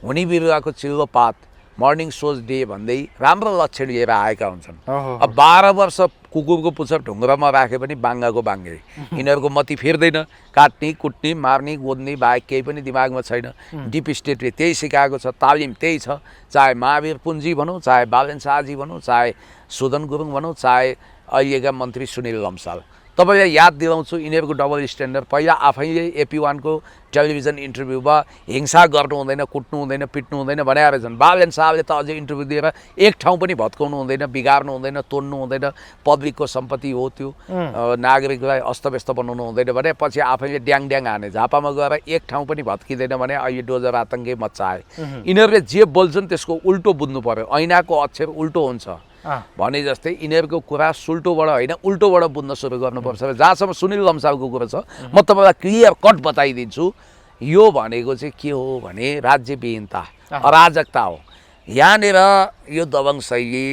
Speaker 1: हुने बिरुवाको चिल्लोपात मर्निङ सोज डे भन्दै राम्रो लक्षण लिएर आएका हुन्छन् अब 12 वर्ष कुकुरको पुच्छर ढुङ्ग्रामा राखे पनि बाङ्गाको बाङ्गे यिनीहरूको मती फेर्दैन काट्ने कुट्ने मार्ने गोद्ने बाहेक केही पनि दिमागमा छैन डिप स्टेटले त्यही सिकाएको छ तालिम त्यही छ चाहे महावीर पुनजी भनौँ चाहे बालेन शाहजी भनौँ चाहे सुदन गुरुङ भनौँ चाहे अहिलेका मन्त्री सुनिल लम्साल तपाईँलाई याद दिलाउँछु यिनीहरूको डबल स्ट्यान्डर्ड पहिला आफैले AP1 को टेलिभिजन इन्टरभ्यूमा हिंसा गर्नु हुँदैन कुट्नु हुँदैन पिट्नु हुँदैन भनेर रहेछन् बालेन शाहले त अझै इन्टरभ्यू दिएर एक ठाउँ पनि भत्काउनु हुँदैन बिगार्नु हुँदैन तोड्नु हुँदैन पब्लिकको सम्पत्ति हो त्यो नागरिकलाई अस्तव्यस्त बनाउनु हुँदैन भने पछि आफैले ड्याङ हाने झापामा गएर एक ठाउँ पनि भत्किँदैन भने अहिले डोजर आतङ्कै मच्चाए यिनीहरूले जे बोल्छन् त्यसको उल्टो बुझ्नु पर्यो ऐनाको अक्षर उल्टो हुन्छ भने जस्तै यिनीहरूको कुरा सुल्टोबाट होइन उल्टोबाट बुझ्न सुरु गर्नुपर्छ जहाँसम्म सुनिल लम्सालको कुरा छ म तपाईँलाई क्लियर कट बताइदिन्छु यो भनेको चाहिँ के हो भने राज्यविहीनता अराजकता हो यहाँनिर यो दबङ शैली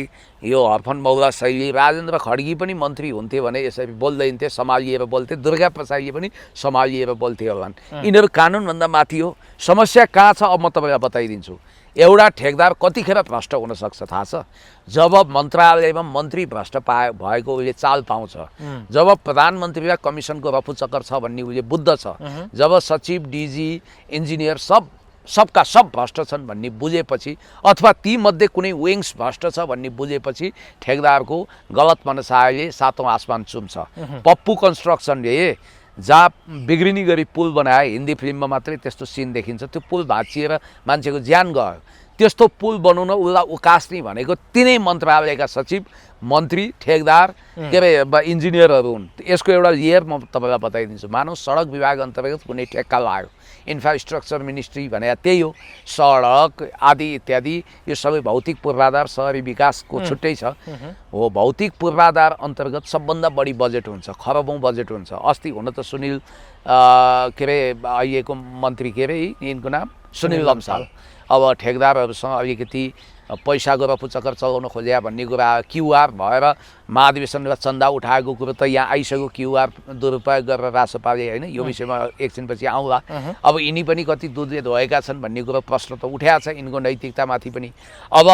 Speaker 1: यो हर्फन मौला शैली राजेन्द्र खड्गी पनि मन्त्री हुन्थे भने यसरी बोल्दै हिँड्थे, सम्हालिएर बोल्थे, दुर्गा प्रसादले पनि सम्हालिएर बोल्थे होलान्। यिनीहरू कानुनभन्दा माथि हो। समस्या कहाँ छ अब म तपाईँलाई बताइदिन्छु। एउटा ठेकदार कतिखेर भ्रष्ट हुनसक्छ थाहा छ? जब मन्त्रालयमा मन्त्री भ्रष्ट भएको उसले चाल पाउँछ, जब प्रधानमन्त्रीलाई कमिसनको रफुचक्कर छ भन्ने उसले बुझ्दछ, जब सचिव, डिजी, इन्जिनियर सबका सब भ्रष्ट छन् भन्ने बुझेपछि, अथवा तीमध्ये कुनै विङ्स भ्रष्ट छ भन्ने बुझेपछि ठेकदारको गलत मनसायले सातौँ आसमान चुम्छ। पप्पू कन्स्ट्रक्सनले जहाँ बिग्रिने गरी पुल बनाए, हिन्दी फिल्ममा मात्रै त्यस्तो सिन देखिन्छ, त्यो पुल भाँचिएर मान्छेको ज्यान गयो। त्यस्तो पुल बनाउन उसलाई उकास्ने भनेको तिनै मन्त्रालयका सचिव, मन्त्री, ठेकदार, के अरे इन्जिनियरहरू हुन्। यसको एउटा लेयर म तपाईँलाई बताइदिन्छु। मानव सडक विभाग अन्तर्गत कुनै ठेक्का लाग्यो, इन्फ्रास्ट्रक्चर मिनिस्ट्री भने त्यही हो, सडक आदि इत्यादि, यो सबै भौतिक पूर्वाधार शहरी विकासको छुट्टै छ हो। भौतिक पूर्वाधार अन्तर्गत सबभन्दा बढी बजेट हुन्छ, खरबौँ बजेट हुन्छ। अस्ति हुन त सुनिल के अरे अहिलेको मन्त्री, के अरे यिनको नाम सुनिल लम्साल, अब ठेकदारहरूसँग अलिकति पैसाको रफुचक्कर चलाउन खोज्या भन्ने कुरा क्युआर भएर महाधिवेशनबाट चन्दा उठाएको कुरो त यहाँ आइसक्यो। क्युआर दुरुपयोग गरेर रासपाले होइन, यो विषयमा एकछिनपछि आउँला। अब यिनी पनि कति दुधले धोएका छन् भन्ने कुरो प्रश्न त उठाएको छ यिनको नैतिकतामाथि पनि। अब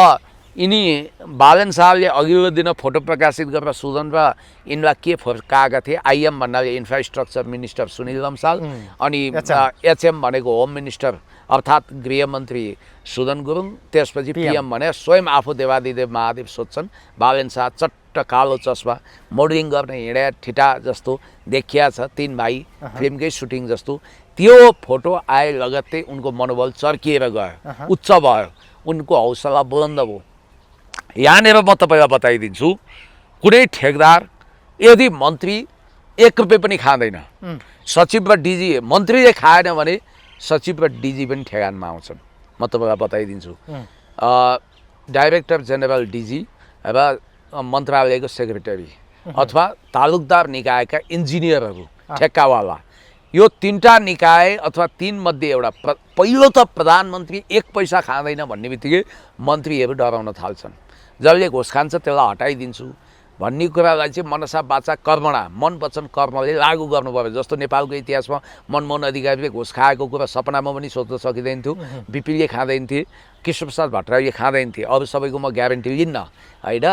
Speaker 1: यिनी बालन साहबले अघिल्लो दिन फोटो प्रकाशित गरेर सुदन र यिनलाई के फर्काएका थिए? आइएम भन्नाले इन्फ्रास्ट्रक्चर मिनिस्टर सुनिल लम्साल, अनि एचएम भनेको होम मिनिस्टर अर्थात् गृहमन्त्री सुदन गुरुङ, त्यसपछि पिएम भने स्वयं आफू देवादिदेव महादेव सोध्छन्। बालन शाह चट्ट कालो चस्मा, मोडलिङ गर्ने हिँडे ठिटा जस्तो देखिया छ, तीन भाइ फिल्मकै सुटिङ जस्तो। त्यो फोटो आए लगत्तै उनको मनोबल चर्किएर गयो, उच्च भयो, उनको हौसला बुलन्द भयो। यहाँनिर म तपाईँलाई बताइदिन्छु, कुनै ठेकदार यदि मन्त्री 1 रुपियाँ पनि खाँदैन, सचिव र डिजी, मन्त्रीले खाएन भने सचिव र डिजी पनि ठेगानमा आउँछन्। म तपाईँलाई बताइदिन्छु, डाइरेक्टर जेनरल डिजी र मन्त्रालयको सेक्रेटरी अथवा तालुकदार निकायका इन्जिनियरहरू, ठेक्कावाला, यो तीनटा निकाय अथवा तीनमध्ये एउटा पहिलो त प्रधानमन्त्री 1 पैसा खाँदैन भन्ने बित्तिकै मन्त्रीहरू डराउन थाल्छन्। जसले घुस खान्छ त्यसलाई हटाइदिन्छु भन्ने कुरालाई चाहिँ मनसा वाचा कर्मणा, मन वचन कर्मले लागू गर्नु पर्यो। जस्तो नेपालको इतिहासमा मनमोहन अधिकारीले घुस खाएको कुरा सपनामा पनि सोच्न सकिँदैन थियो, बिपीले खाँदैन थिए, कृष्णप्रसाद भट्टराईले खाँदैन थिए, अरू सबैको म ग्यारेन्टी लिन्न होइन।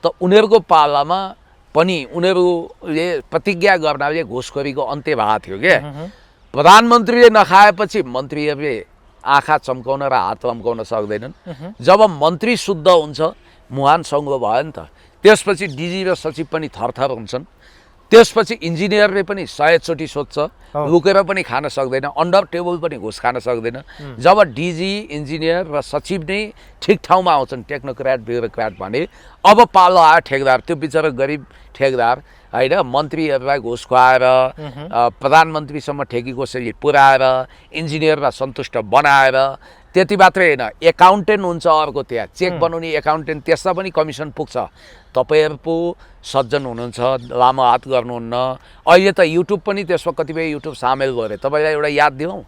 Speaker 1: त उनीहरूको पालामा पनि उनीहरूले प्रतिज्ञा गर्नाले घुसखोरीको अन्त्य भएको थियो क्या। प्रधानमन्त्रीले नखाएपछि मन्त्रीहरूले आँखा चम्काउन र हात लम्काउन सक्दैनन्। जब मन्त्री शुद्ध हुन्छ, मुहान सङ्गो भयो नि त, त्यसपछि डिजी र सचिव पनि थरथर हुन्छन्। त्यसपछि इन्जिनियरले पनि 100 चोटि सोध्छ, लुकेर पनि खान सक्दैन, अन्डर टेबल पनि घुस खान सक्दैन। जब डिजी, इन्जिनियर र सचिव नै ठिक ठाउँमा आउँछन्, टेक्नोक्राट, ब्युरोक्राट भने अब पालो आयो ठेकदार। त्यो बिचरा गरिब ठेकदार होइन, मन्त्रीहरूलाई घुस खुवाएर, प्रधानमन्त्रीसम्म ठेकी कसैले पुऱ्याएर, इन्जिनियरलाई सन्तुष्ट बनाएर, त्यति मात्रै होइन, एकाउन्टेन्ट हुन्छ अर्को, त्यहाँ चेक बनाउने एकाउन्टेन्ट, त्यसमा पनि कमिसन पुग्छ। तपाईँहरू पो सज्जन हुनुहुन्छ, लामो हात गर्नुहुन्न। अहिले त युट्युब पनि त्यसमा कतिपय युट्युब सामेल गरे। तपाईँलाई एउटा याद दिउँ,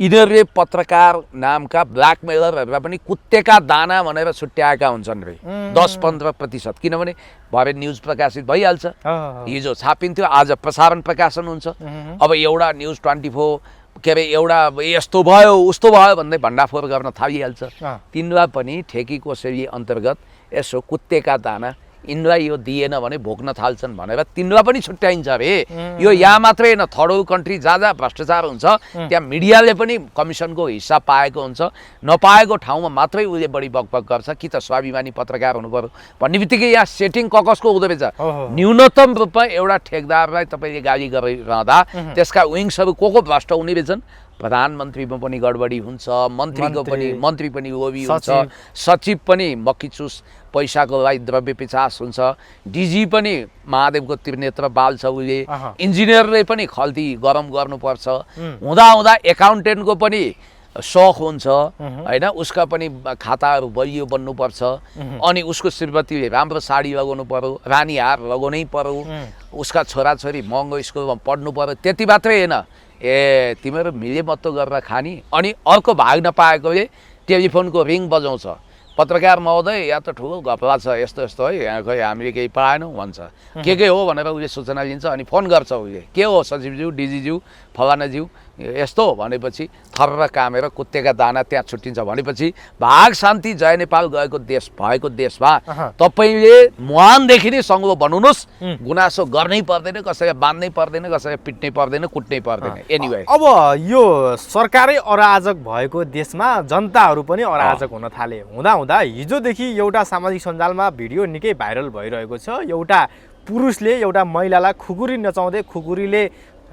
Speaker 1: यिनीहरूले पत्रकार नामका ब्ल्याकमेलरहरूलाई पनि कुत्तेका दाना भनेर छुट्याएका हुन्छन् रे, 10-15%। किनभने भरे न्युज प्रकाशित भइहाल्छ, हिजो छापिन्थ्यो, आज प्रसारण प्रकाशन हुन्छ। अब एउटा न्युज 24 के अरे एउटा यस्तो भयो उस्तो भयो भन्दै भण्डाफोर गर्न थालिहाल्छ। तिनलाई पनि ठेकी कोसेली अन्तर्गत यसो कुत्तेका दाना, यिनलाई यो दिएन भने भोग्न थाल्छन् भनेर तिनलाई पनि छुट्याइन्छ रे। यो यहाँ मात्रै होइन, थर्ड वर्ल्ड कन्ट्री जहाँ जहाँ भ्रष्टाचार हुन्छ त्यहाँ मिडियाले पनि कमिसनको हिस्सा पाएको हुन्छ। नपाएको ठाउँमा मात्रै उसले बढी बकबक गर्छ कि त स्वाभिमानी पत्रकार हुनु पर्यो भन्ने बित्तिकै यहाँ सेटिङ ककसको हुँदो रहेछ। न्यूनतम रूपमा एउटा ठेकदारलाई तपाईँले गाली गरिरहँदा त्यसका विङ्सहरू को भ्रष्ट हुने रहेछन्? प्रधानमन्त्रीमा पनि गडबडी हुन्छ, मन्त्री पनि लोभी हुन्छ, सचिव पनि मक्खीचुस पैसाको लागि द्रव्य पिचास हुन्छ, डिजी पनि महादेवको त्रिनेत्र बाल छ उसले, इन्जिनियरले पनि खल्ती गरम गर्नुपर्छ, हुँदा एकाउन्टेन्टको पनि सोख हुन्छ होइन, उसका पनि खाताहरू बलियो बन्नुपर्छ, अनि उसको श्रीमतीले राम्रो साडी लगाउनु पर्यो, रानी हार लगाउनै पर्यो, उसका छोराछोरी महँगो स्कुलमा पढ्नु पर्यो। त्यति मात्रै होइन, तिमीहरू मिलेमत्तो गरेर खाने, अनि अर्को भाग नपाएकोले टेलिफोनको रिङ बजाउँछ, पत्रकार महोदय या त ठुलो घपला छ यस्तो यस्तो है यहाँ खै हामीले केही पाएनौँ भन्छ के हो भनेर उसले सूचना लिन्छ अनि फोन गर्छ उसले के हो सचिवज्यू डिजीज्यू फलानाज्यू यस्तो भनेपछि थर्र कामेर कुत्तेका दाना त्यहाँ छुट्टिन्छ भनेपछि भाग शान्ति जय नेपाल गएको देश भएको देशमा तपाईँले मुहानदेखि नै सङ्लो बनाउनुहोस् गुनासो गर्नै पर्दैन कसैलाई बाँध्नै पर्दैन कसैलाई पिट्नै पर्दैन कुट्नै पर्दैन एनिवे
Speaker 2: अब यो सरकारै अराजक भएको देशमा जनताहरू पनि अराजक हुन थाले हुँदा हिजोदेखि एउटा सामाजिक सञ्जालमा भिडियो निकै भाइरल भइरहेको छ एउटा पुरुषले एउटा महिलालाई खुकुरी नचाउँदै खुकुरीले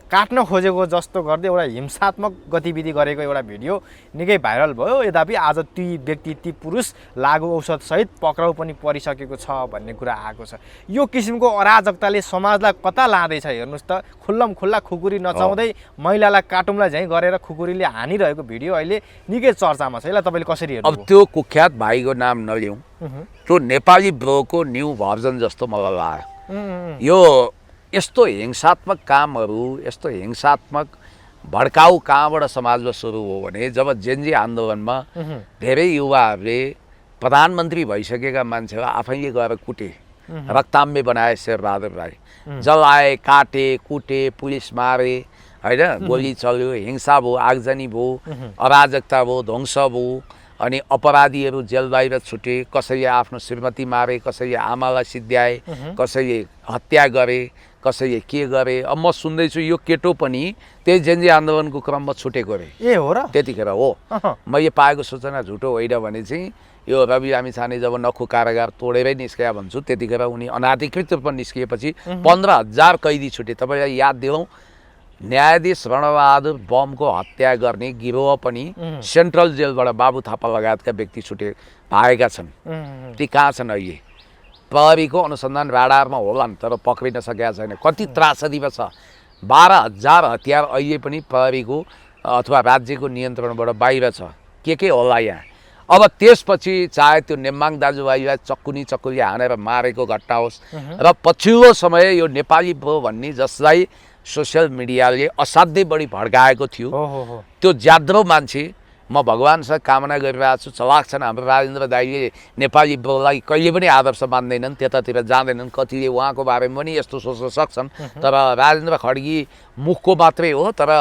Speaker 2: काट्न खोजेको जस्तो गर्दै एउटा हिंसात्मक गतिविधि गरेको एउटा भिडियो निकै भाइरल भयो यद्यपि आज ती व्यक्ति ती पुरुष लागु औषधसहित पक्राउ पनि परिसकेको छ भन्ने कुरा आएको छ यो किसिमको अराजकताले समाजलाई कता लाँदैछ हेर्नुहोस् त खुल्लम खुल्ला खुकुरी नचाउँदै महिलालाई काटुमलाई झैँ गरेर खुकुरीले हानिरहेको भिडियो अहिले निकै चर्चामा छ यसलाई तपाईँले कसरी हेर्नु
Speaker 1: अब त्यो कुख्यात भाइको नाम नलिउँ त्यो नेपाली ब्रोको न्यू भर्जन जस्तो मलाई लाग्यो यो यस्तो हिंसात्मक कामहरू यस्तो हिंसात्मक भड्काउ कहाँबाट समाजमा सुरु हो भने जब जेनजी आन्दोलनमा धेरै युवाहरूले प्रधानमन्त्री भइसकेका मान्छेलाई आफैले गएर कुटे रक्ताम्बे बनाए शेरबहादुर राई जलाए काटे कुटे पुलिस मारे होइन गोली चल्यो हिंसा भयो आगजनी भयो अराजकता भयो ध्वंस भयो अनि अपराधीहरू जेल बाहिर छुटे कसैले आफ्नो श्रीमती मारे कसैले आमालाई सिद्ध्याए कसैले हत्या गरे कसैले के गरे अब म सुन्दैछु यो केटो पनि त्यही जेनजी आन्दोलनको क्रममा छुटेको रे
Speaker 2: ए हो र
Speaker 1: त्यतिखेर हो मैले पाएको सूचना झुटो होइन भने चाहिँ यो रवि लामिछाने जब नखु कारागार तोडेरै निस्किया भन्छु त्यतिखेर उनी अनाधिकृत रूपमा निस्किएपछि 15,000 कैदी छुटे तपाईँलाई याद दिलाउँ न्यायाधीश रणबहादुर बमको हत्या गर्ने गिरोह पनि सेन्ट्रल जेलबाट बाबु थापा लगायतका व्यक्ति छुटे पाएका छन् ती कहाँ छन् अहिले प्रहरीको अनुसन्धान राडारमा होला नि तर पक्रिन सकेका छैन कति त्रासदीमा छ 12,000 हतियार अहिले पनि प्रहरीको अथवा राज्यको नियन्त्रणबाट बाहिर छ के होला यहाँ अब त्यसपछि चाहे त्यो नेम्बाङ दाजुभाइलाई चक्कुली हानेर मारेको घटना होस् र पछिल्लो समय यो नेपाली ब्रो भन्ने जसलाई सोसियल मिडियाले असाध्यै बढी भड्काएको थियो त्यो ज्याद्रो मान्छे म भगवानसँग कामना गरिरहेको छु चलाक छन् हाम्रो राजेन्द्र दाइले नेपाली ब्रोलाई कहिले पनि आदर्श मान्दैनन् त्यतातिर जाँदैनन् कतिले उहाँको बारेमा पनि यस्तो सोच्न सक्छन् तर राजेन्द्र खड्गी मुखको मात्रै हो तर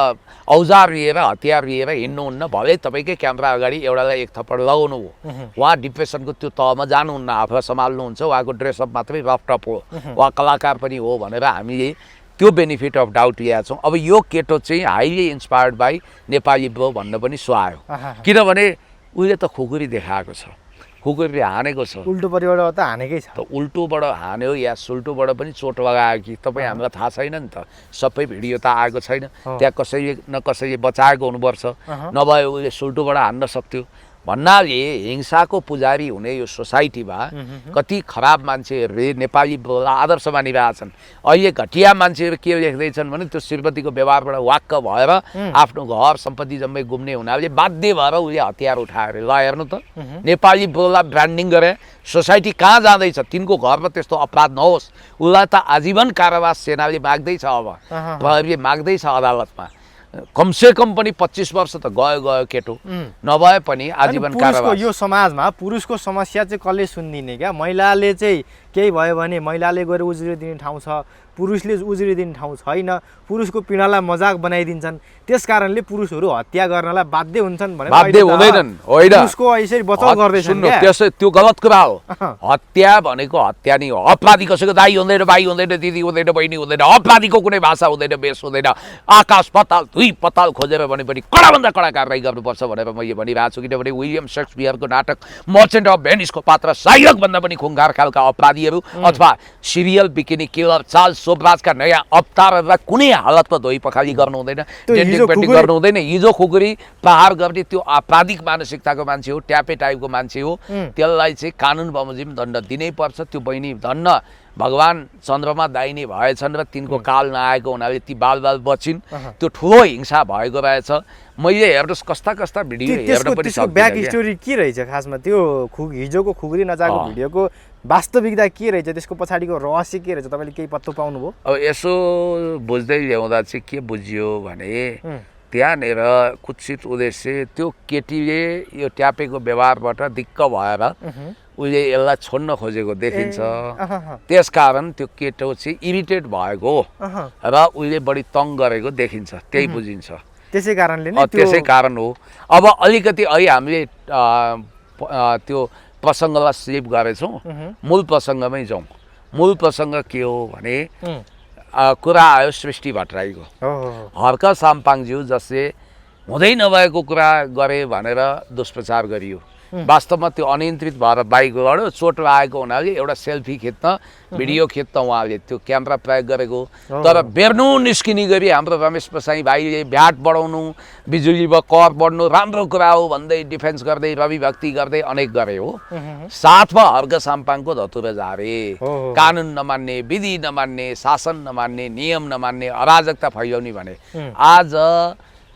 Speaker 1: औजार लिएर हतियार लिएर हिँड्नुहुन्न भले तपाईँकै क्यामेरा अगाडि एउटालाई एक थप्पड लगाउनु हो उहाँ डिप्रेसनको त्यो तहमा जानुहुन्न आफूलाई सम्हाल्नुहुन्छ उहाँको ड्रेसअप मात्रै रफटप हो उहाँ कलाकार पनि हो भनेर हामीले त्यो बेनिफिट अफ डाउट ल्याएको छौँ अब यो केटो चाहिँ highly inspired by Nepali bro भन्न पनि सुहायो किनभने उसले त खुकुरी देखाएको छ खुकुरीले हानेको छ
Speaker 2: उल्टो परिबाट त हानेकै छ
Speaker 1: त उल्टोबाट हान्यो या सुल्टोबाट पनि चोट लगायो कि तपाईँ हामीलाई थाहा छैन नि त सबै भिडियो त आएको छैन त्यहाँ कसैले न कसैले बचाएको हुनुपर्छ नभए उसले सुल्टोबाट हान्न सक्थ्यो भन्नाले हिंसाको पुजारी हुने यो सोसाइटीमा कति खराब मान्छेहरूले नेपाली ब्रोलाई आदर्श मानिरहेछन् अहिले घटिया मान्छेहरू के लेख्दैछन् भने त्यो श्रीमतीको व्यवहारबाट वाक्क भएर आफ्नो घर सम्पत्ति जम्मै गुम्ने हुनाले बाध्य भएर उसले हतियार उठाएर ल हेर्नु त नेपाली ब्रोलाई ब्रान्डिङ गरे सोसाइटी कहाँ जाँदैछ तिनको घरमा त्यस्तो अपराध नहोस् उसलाई त आजीवन कारावास सेनाले माग्दैछ अब प्रहरीले माग्दैछ अदालतमा कमसे कम पनि 25 वर्ष त गयो केटो नभए पनि आजीवन कारावास
Speaker 2: यो समाजमा पुरुषको समस्या चाहिँ कसले सुनिदिने क्या महिलाले चाहिँ केही भयो भने महिलाले गएर उजुरी दिने ठाउँ छ पुरुषले उजुरी दिने ठाउँ छैन पुरुषको पीडालाई मजाक बनाइदिन्छन् त्यसकारणले पुरुषहरू हत्या गर्नलाई बाध्य हुन्छन् भने
Speaker 1: बाध्य हुँदैनन् होइन
Speaker 2: पुरुषको यसरी बचाउ गर्दैछन्
Speaker 1: त्यसै त्यो गलत कुरा हो हत्या भनेको हत्या नै हो अपराधी कसैको दाइ हुँदैन भाइ हुँदैन दिदी हुँदैन बहिनी हुँदैन अपराधीको कुनै भाषा हुँदैन बेस हुँदैन आकाश पताल दुई पताल खोजेर भने पनि कडाभन्दा कडा कारबाही गर्नुपर्छ भनेर मैले भनिरहेको छु किनभने विलियम शेक्सपियरको नाटक मर्चेन्ट अफ भेनिसको पात्र साइलक भन्दा पनि खुङ्खार खालका अपराधीहरू अथवा सिरियल बिकिनी किलर चार्ल्स सोब्राजका नयाँ अवतारहरूलाई कुनै हालतमा धोइ पखाली गर्नु हुँदैन डेन्टिङपेन्टिङ गर्नु हुँदैन हिजो खुकुरी प्रहार गर्ने त्यो आपराधिक मानसिकताको मान्छे हो ट्यापे टाइपको मान्छे हो त्यसलाई चाहिँ कानुन बमोजिम दण्ड दिनै पर्छ त्यो बहिनी धन्न भगवान चन्द्रमा दाहिने भएछन् र तिनको काल नआएको हुनाले ती बाल बचिन् त्यो ठुलो हिंसा भएको रहेछ मैले हेर्नुहोस् कस्ता कस्ता भिडियो हेर्न पनि सक्दिनँ
Speaker 2: ब्याक स्टोरी के रहेछ खासमा त्यो हिजोको खुकुरी नचाएको भिडियोको वास्तविकता के रहेछ त्यसको पछाडिको रहस्य के रहेछ तपाईँले केही पत्तो पाउनुभयो
Speaker 1: अब यसो बुझ्दै ल्याउँदा चाहिँ के बुझियो भने त्यहाँनिर कुत्सित उद्देश्य त्यो केटीले यो ट्यापेको व्यवहारबाट दिक्क भएर उसले यसलाई छोड्न खोजेको देखिन्छ। त्यसकारण त्यो केटो चाहिँ इरिटेट भएको र उसले बढी तङ गरेको देखिन्छ, त्यही बुझिन्छ।
Speaker 2: त्यसै कारणले नै
Speaker 1: त्यसै कारण हो। अब अलिकति अहिले हामीले त्यो प्रसङ्गलाई स्लिप गरेछौँ, मूल प्रसङ्गमै जाउँ। मूल प्रसङ्ग के हो भने कुरा आयो सृष्टि भट्टराईको। हर्क साम्पाङज्यू जसले हुँदै नभएको कुरा गरे भनेर दुष्प्रचार गरियो। वास्तवमा त्यो अनियन्त्रित भएर बाइक लड्यो, चोट लागेको हुनाले एउटा सेल्फी खिच्न, भिडियो खिच्न उहाँले त्यो क्यामेरा प्रयोग गरेको। तर बेर्नु निस्किने गरी हाम्रो रमेश प्रसाई भाइले भ्याट बढाउनु, बिजुलीमा कर बढ्नु राम्रो कुरा हो भन्दै डिफेन्स गर्दै रवि भक्ति गर्दै अनेक गरे हो। साथमा हर्क साम्पाङको धतुरा झारे, कानुन नमान्ने, विधि नमान्ने, शासन नमान्ने, नियम नमान्ने, अराजकता फैलाउने भने। आज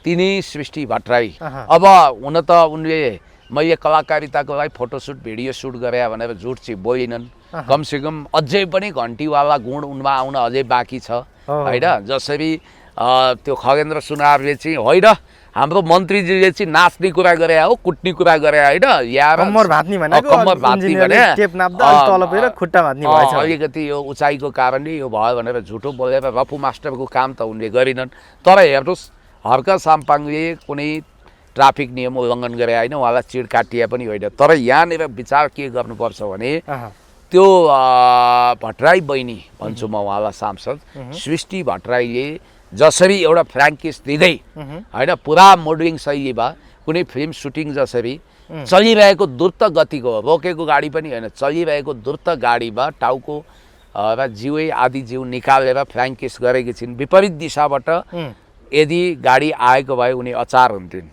Speaker 1: तिनी सृष्टि भट्टराई अब हुन त उनले मैले कलाकारिताको लागि फोटोसुट भिडियो सुट गरे भनेर झुट चाहिँ बोलिनन्। कमसेकम अझै पनि घन्टीवाला गुण उनमा आउन अझै बाँकी छ होइन। जसरी त्यो खगेन्द्र सुनारले चाहिँ होइन हाम्रो मन्त्रीजीले चाहिँ नाच्ने कुरा गरे हो, कुट्ने कुरा गरे होइन,
Speaker 2: कम्मर भाँच्ने भने
Speaker 1: अलिकति यो उचाइको कारणले यो भयो भनेर झुटो बोलेर रफु मास्टरको काम त उनले गरिनन्। तर हेर्नुहोस् हर्क साम्पाङले कुनै ट्राफिक नियम उल्लङ्घन गरे होइन, उहाँलाई चिड काटिए पनि होइन। तर यहाँनिर विचार के गर्नुपर्छ भने त्यो भट्टराई बहिनी भन्छु म उहाँलाई सांसद सृष्टि भट्टराईले जसरी एउटा फ्र्याङ्किस दिँदै होइन पुरा मोडलिङ शैलीमा कुनै फिल्म सुटिङ जसरी चलिरहेको द्रुत गतिको रोकेको गाडी पनि होइन, चलिरहेको द्रुत गाडीमा टाउको र जिउै आदि जिउ निकालेर फ्र्याङ्किस गरेकी छिन्। विपरीत दिशाबाट यदि गाडी आएको भए उनी अचार हुन्थिन्।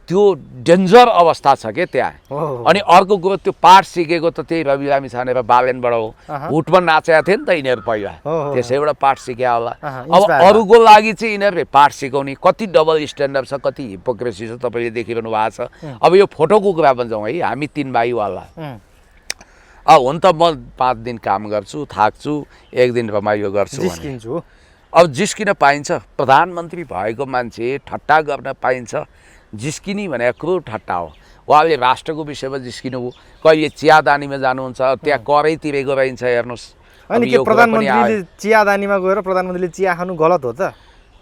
Speaker 1: त्यो डेन्जर अवस्था छ के त्यहाँ। अनि अर्को कुरो त्यो पाठ सिकेको त त्यही रवि लामी छानेर बालेनबाट हो। हुटमा नाचेका थिए नि त यिनीहरू पहिला, त्यसैबाट पाठ सिक्या होला। अब अरूको लागि चाहिँ यिनीहरूले पाठ सिकाउने कति डबल स्ट्यान्डर्ड छ, कति हिपोक्रेसी छ तपाईँले देखिरहनु भएको छ। अब यो फोटोको कुरा पनि जाउँ है, हामी 3 भाइवाला हुन त म 5 दिन काम गर्छु, थाक्छु, 1 दिन रमाइलो गर्छु। अब जिस्किन पाइन्छ, प्रधानमन्त्री भएको मान्छे ठट्टा गर्न पाइन्छ। जिस्किने भनेको क्रूर ठट्टा हो। उहाँले राष्ट्रको विषयमा जिस्किनु हो। कहिले चियादानीमा जानुहुन्छ, त्यहाँ करै तिरेको रहन्छ हेर्नुहोस्।
Speaker 2: अनि के प्रधानमन्त्रीले चियादानीमा गएर प्रधानमन्त्रीले चिया खानु गलत हो त?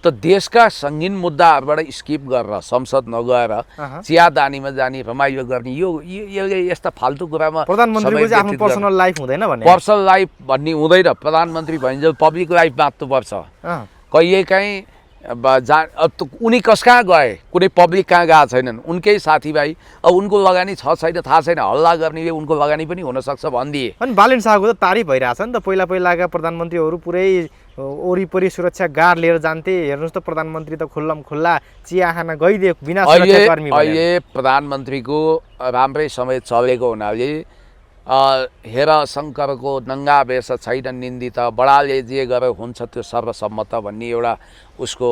Speaker 1: त देशका सङ्गीन मुद्दाहरूबाट स्किप गरेर संसद नगएर चियादानीमा जाने, रमाइलो गर्ने यो यस्ता फाल्तु कुरामा
Speaker 2: प्रधानमन्त्रीको चाहिँ आफ्नो पर्सनल लाइफ हुँदैन भने?
Speaker 1: पर्सनल लाइफ भन्ने हुँदैन। प्रधानमन्त्री भइन्जेल पब्लिक लाइफ बाँच्नुपर्छ। कहिलेकाहीँ उनी कस कहाँ गए, कुनै पब्लिक कहाँ गएको छैनन्, उनकै साथीभाइ। अब उनको लगानी छ छैन थाहा छैन, हल्ला गर्नेले उनको लगानी पनि हुनसक्छ भनिदिए।
Speaker 2: अनि बालेन शाहको त तारिफ भइरहेछ नि त, पहिलाका प्रधानमन्त्रीहरू पुरै वरिपरि सुरक्षा गार्ड लिएर जान्थे। हेर्नुहोस् त प्रधानमन्त्री त खुल्लम खुल्ला चिया खान गइदिए बिना सुरक्षाकर्मी।
Speaker 1: अहिले प्रधानमन्त्रीको राम्रै समय चलेको हुनाले हेर शङ्करको नङ्गा वेश छैन निन्दित, बडाले जे गरे हुन्छ त्यो सर्वसम्मत भन्ने एउटा उसको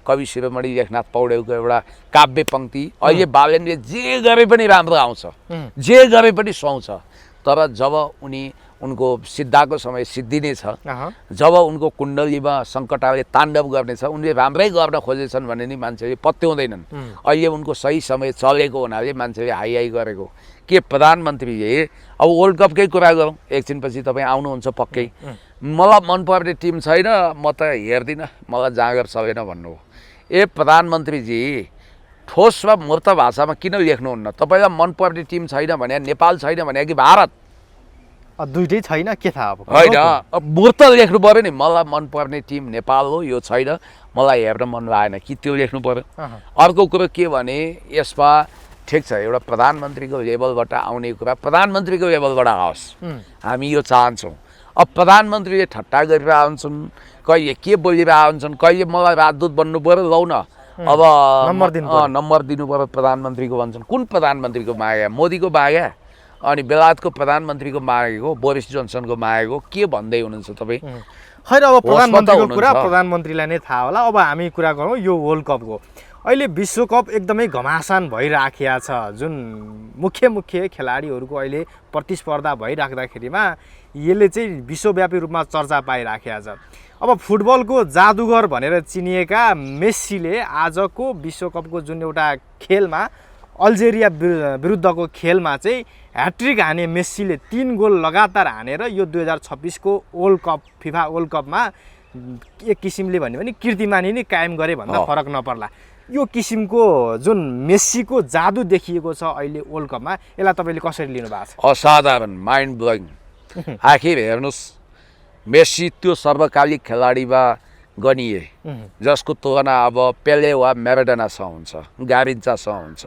Speaker 1: कवि शिरोमणि लेखनाथ पौडेलको एउटा काव्य पङ्क्ति। अहिले बालेनले जे गरे पनि राम्रो आउँछ, जे गरे पनि सुहाउँछ। तर जब उनको सिद्धाको समय सिद्धिने छ, जब उनको कुण्डलीमा सङ्कटले ताण्डव गर्नेछ, उनले राम्रै गर्न खोजेछन् भने नि मान्छेले पत्याउँदैनन्। अहिले उनको सही समय चलेको हुनाले मान्छेले हाई हाई गरेको। के प्रधानमन्त्रीले अब वर्ल्ड कपकै कुरा गरौँ, एकछिनपछि तपाईँ आउनुहुन्छ पक्कै। मलाई मनपर्ने टिम छैन, म त हेर्दिनँ, मलाई जाँगर चलेन भन्नु हो। प्रधानमन्त्रीजी ठोस वा मूर्त भाषामा किन लेख्नुहुन्न? तपाईँलाई मनपर्ने टिम छैन भने नेपाल छैन भने कि भारत?
Speaker 2: दुइटै छैन के थाहा अब?
Speaker 1: होइन, अब मूर्त लेख्नु पऱ्यो नि, मलाई मनपर्ने टिम नेपाल हो, यो छैन, मलाई हेर्न मन लागेन कि त्यो लेख्नु पऱ्यो। अर्को कुरो के भने यसमा ठिक छ एउटा प्रधानमन्त्रीको लेभलबाट आउने कुरा प्रधानमन्त्रीको लेभलबाट आओस्, हामी यो चाहन्छौँ। अब प्रधानमन्त्रीले ठट्टा गरेर आउँछन्, कहिले के बोलेर आउँछन्, कहिले मलाई राजदूत बन्नु पऱ्यो, लौ न अब नम्बर दिनु पऱ्यो प्रधानमन्त्रीको भन्छन्। कुन प्रधानमन्त्रीको माग्या? मोदीको माग्या? अनि बेलायतको प्रधानमन्त्रीको मागेको, बोरिस जोन्सनको मागेको, के भन्दै हुनुहुन्छ तपाईँ?
Speaker 2: खैर अब प्रधानमन्त्रीको कुरा प्रधानमन्त्रीलाई नै थाहा होला। अब हामी कुरा गरौँ यो वर्ल्ड कपको। अहिले विश्वकप एकदमै घमासान भइराखेको छ, जुन मुख्य खेलाडीहरूको अहिले प्रतिस्पर्धा भइराख्दाखेरिमा यसले चाहिँ विश्वव्यापी रूपमा चर्चा पाइराखेको छ। अब फुटबलको जादुगर भनेर चिनिएका मेस्सीले आजको विश्वकपको जुन एउटा खेलमा अल्जेरिया विरुद्धको खेलमा चाहिँ ह्याट्रिक हाने मेस्सीले 3 गोल लगातार हानेर यो 2026 को वर्ल्ड कप फिफा वर्ल्ड कपमा एक किसिमले भन्यो भने कीर्तिमानी नै कायम गरे भन्दा फरक नपर्ला। यो किसिमको जुन मेस्सीको जादु देखिएको छ अहिले वर्ल्ड कपमा, यसलाई तपाईँले कसरी लिनु भएको छ?
Speaker 1: असाधारण, माइन्ड ब्लोइङ। आखिर हेर्नुहोस्, मेस्सी त्यो सर्वकालिक खेलाडीमा गनिए जसको तुलना अब पेले वा म्याराडोनासँग हुन्छ, गारिन्चासँग हुन्छ।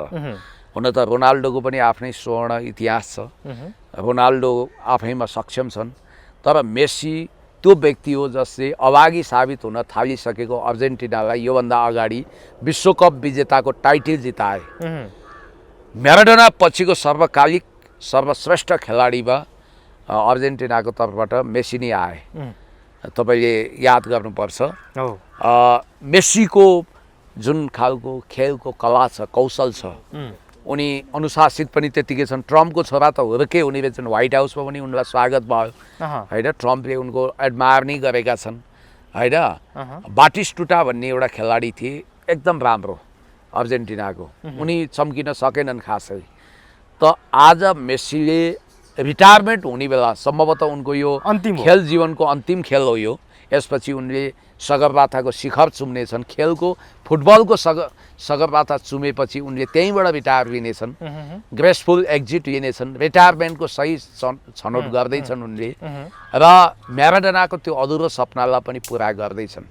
Speaker 1: हुन त रोनाल्डोको पनि आफ्नै स्वर्ण इतिहास छ, रोनाल्डो आफैमा सक्षम छन्, तर मेस्सी त्यो व्यक्ति हो जसले अभागी साबित हुन थालिसकेको अर्जेन्टिनालाई योभन्दा अगाडि विश्वकप विजेताको टाइटल जिताए। म्याराडोना पछिको सर्वकालिक सर्वश्रेष्ठ खेलाडीमा अर्जेन्टिनाको तर्फबाट मेस्सी नै आए। तपाईँले याद गर्नुपर्छ, मेस्सीको जुन खालको खेलको कला छ, कौशल छ, उनी अनुशासित पनि त्यतिकै छन्। ट्रम्पको छोरा त हो र के, उनी चाहिँ व्हाइट हाउसमा पनि उनलाई स्वागत भयो होइन, ट्रम्पले उनको एडमायर नै गरेका छन् होइन। बाटिस्टुटा भन्ने एउटा खेलाडी थिए, एकदम राम्रो अर्जेन्टिनाको, उनी चम्किन सकेनन् खासै। त आज मेस्सीले रिटायरमेन्ट हुने बेला सम्भवतः उनको यो खेल जीवनको अन्तिम खेल हो यो, यसपछि उनले सगरमाथाको शिखर चुम्नेछन्, खेलको फुटबलको सगरमाथा चुमेपछि उनले त्यहीँबाट रिटायर लिनेछन्, ग्रेसफुल एक्जिट लिनेछन्, रिटायरमेन्टको सही छनौट गर्दैछन् उनले, र म्याराडोनाको त्यो अधुरो सपनालाई पनि पुरा गर्दैछन्।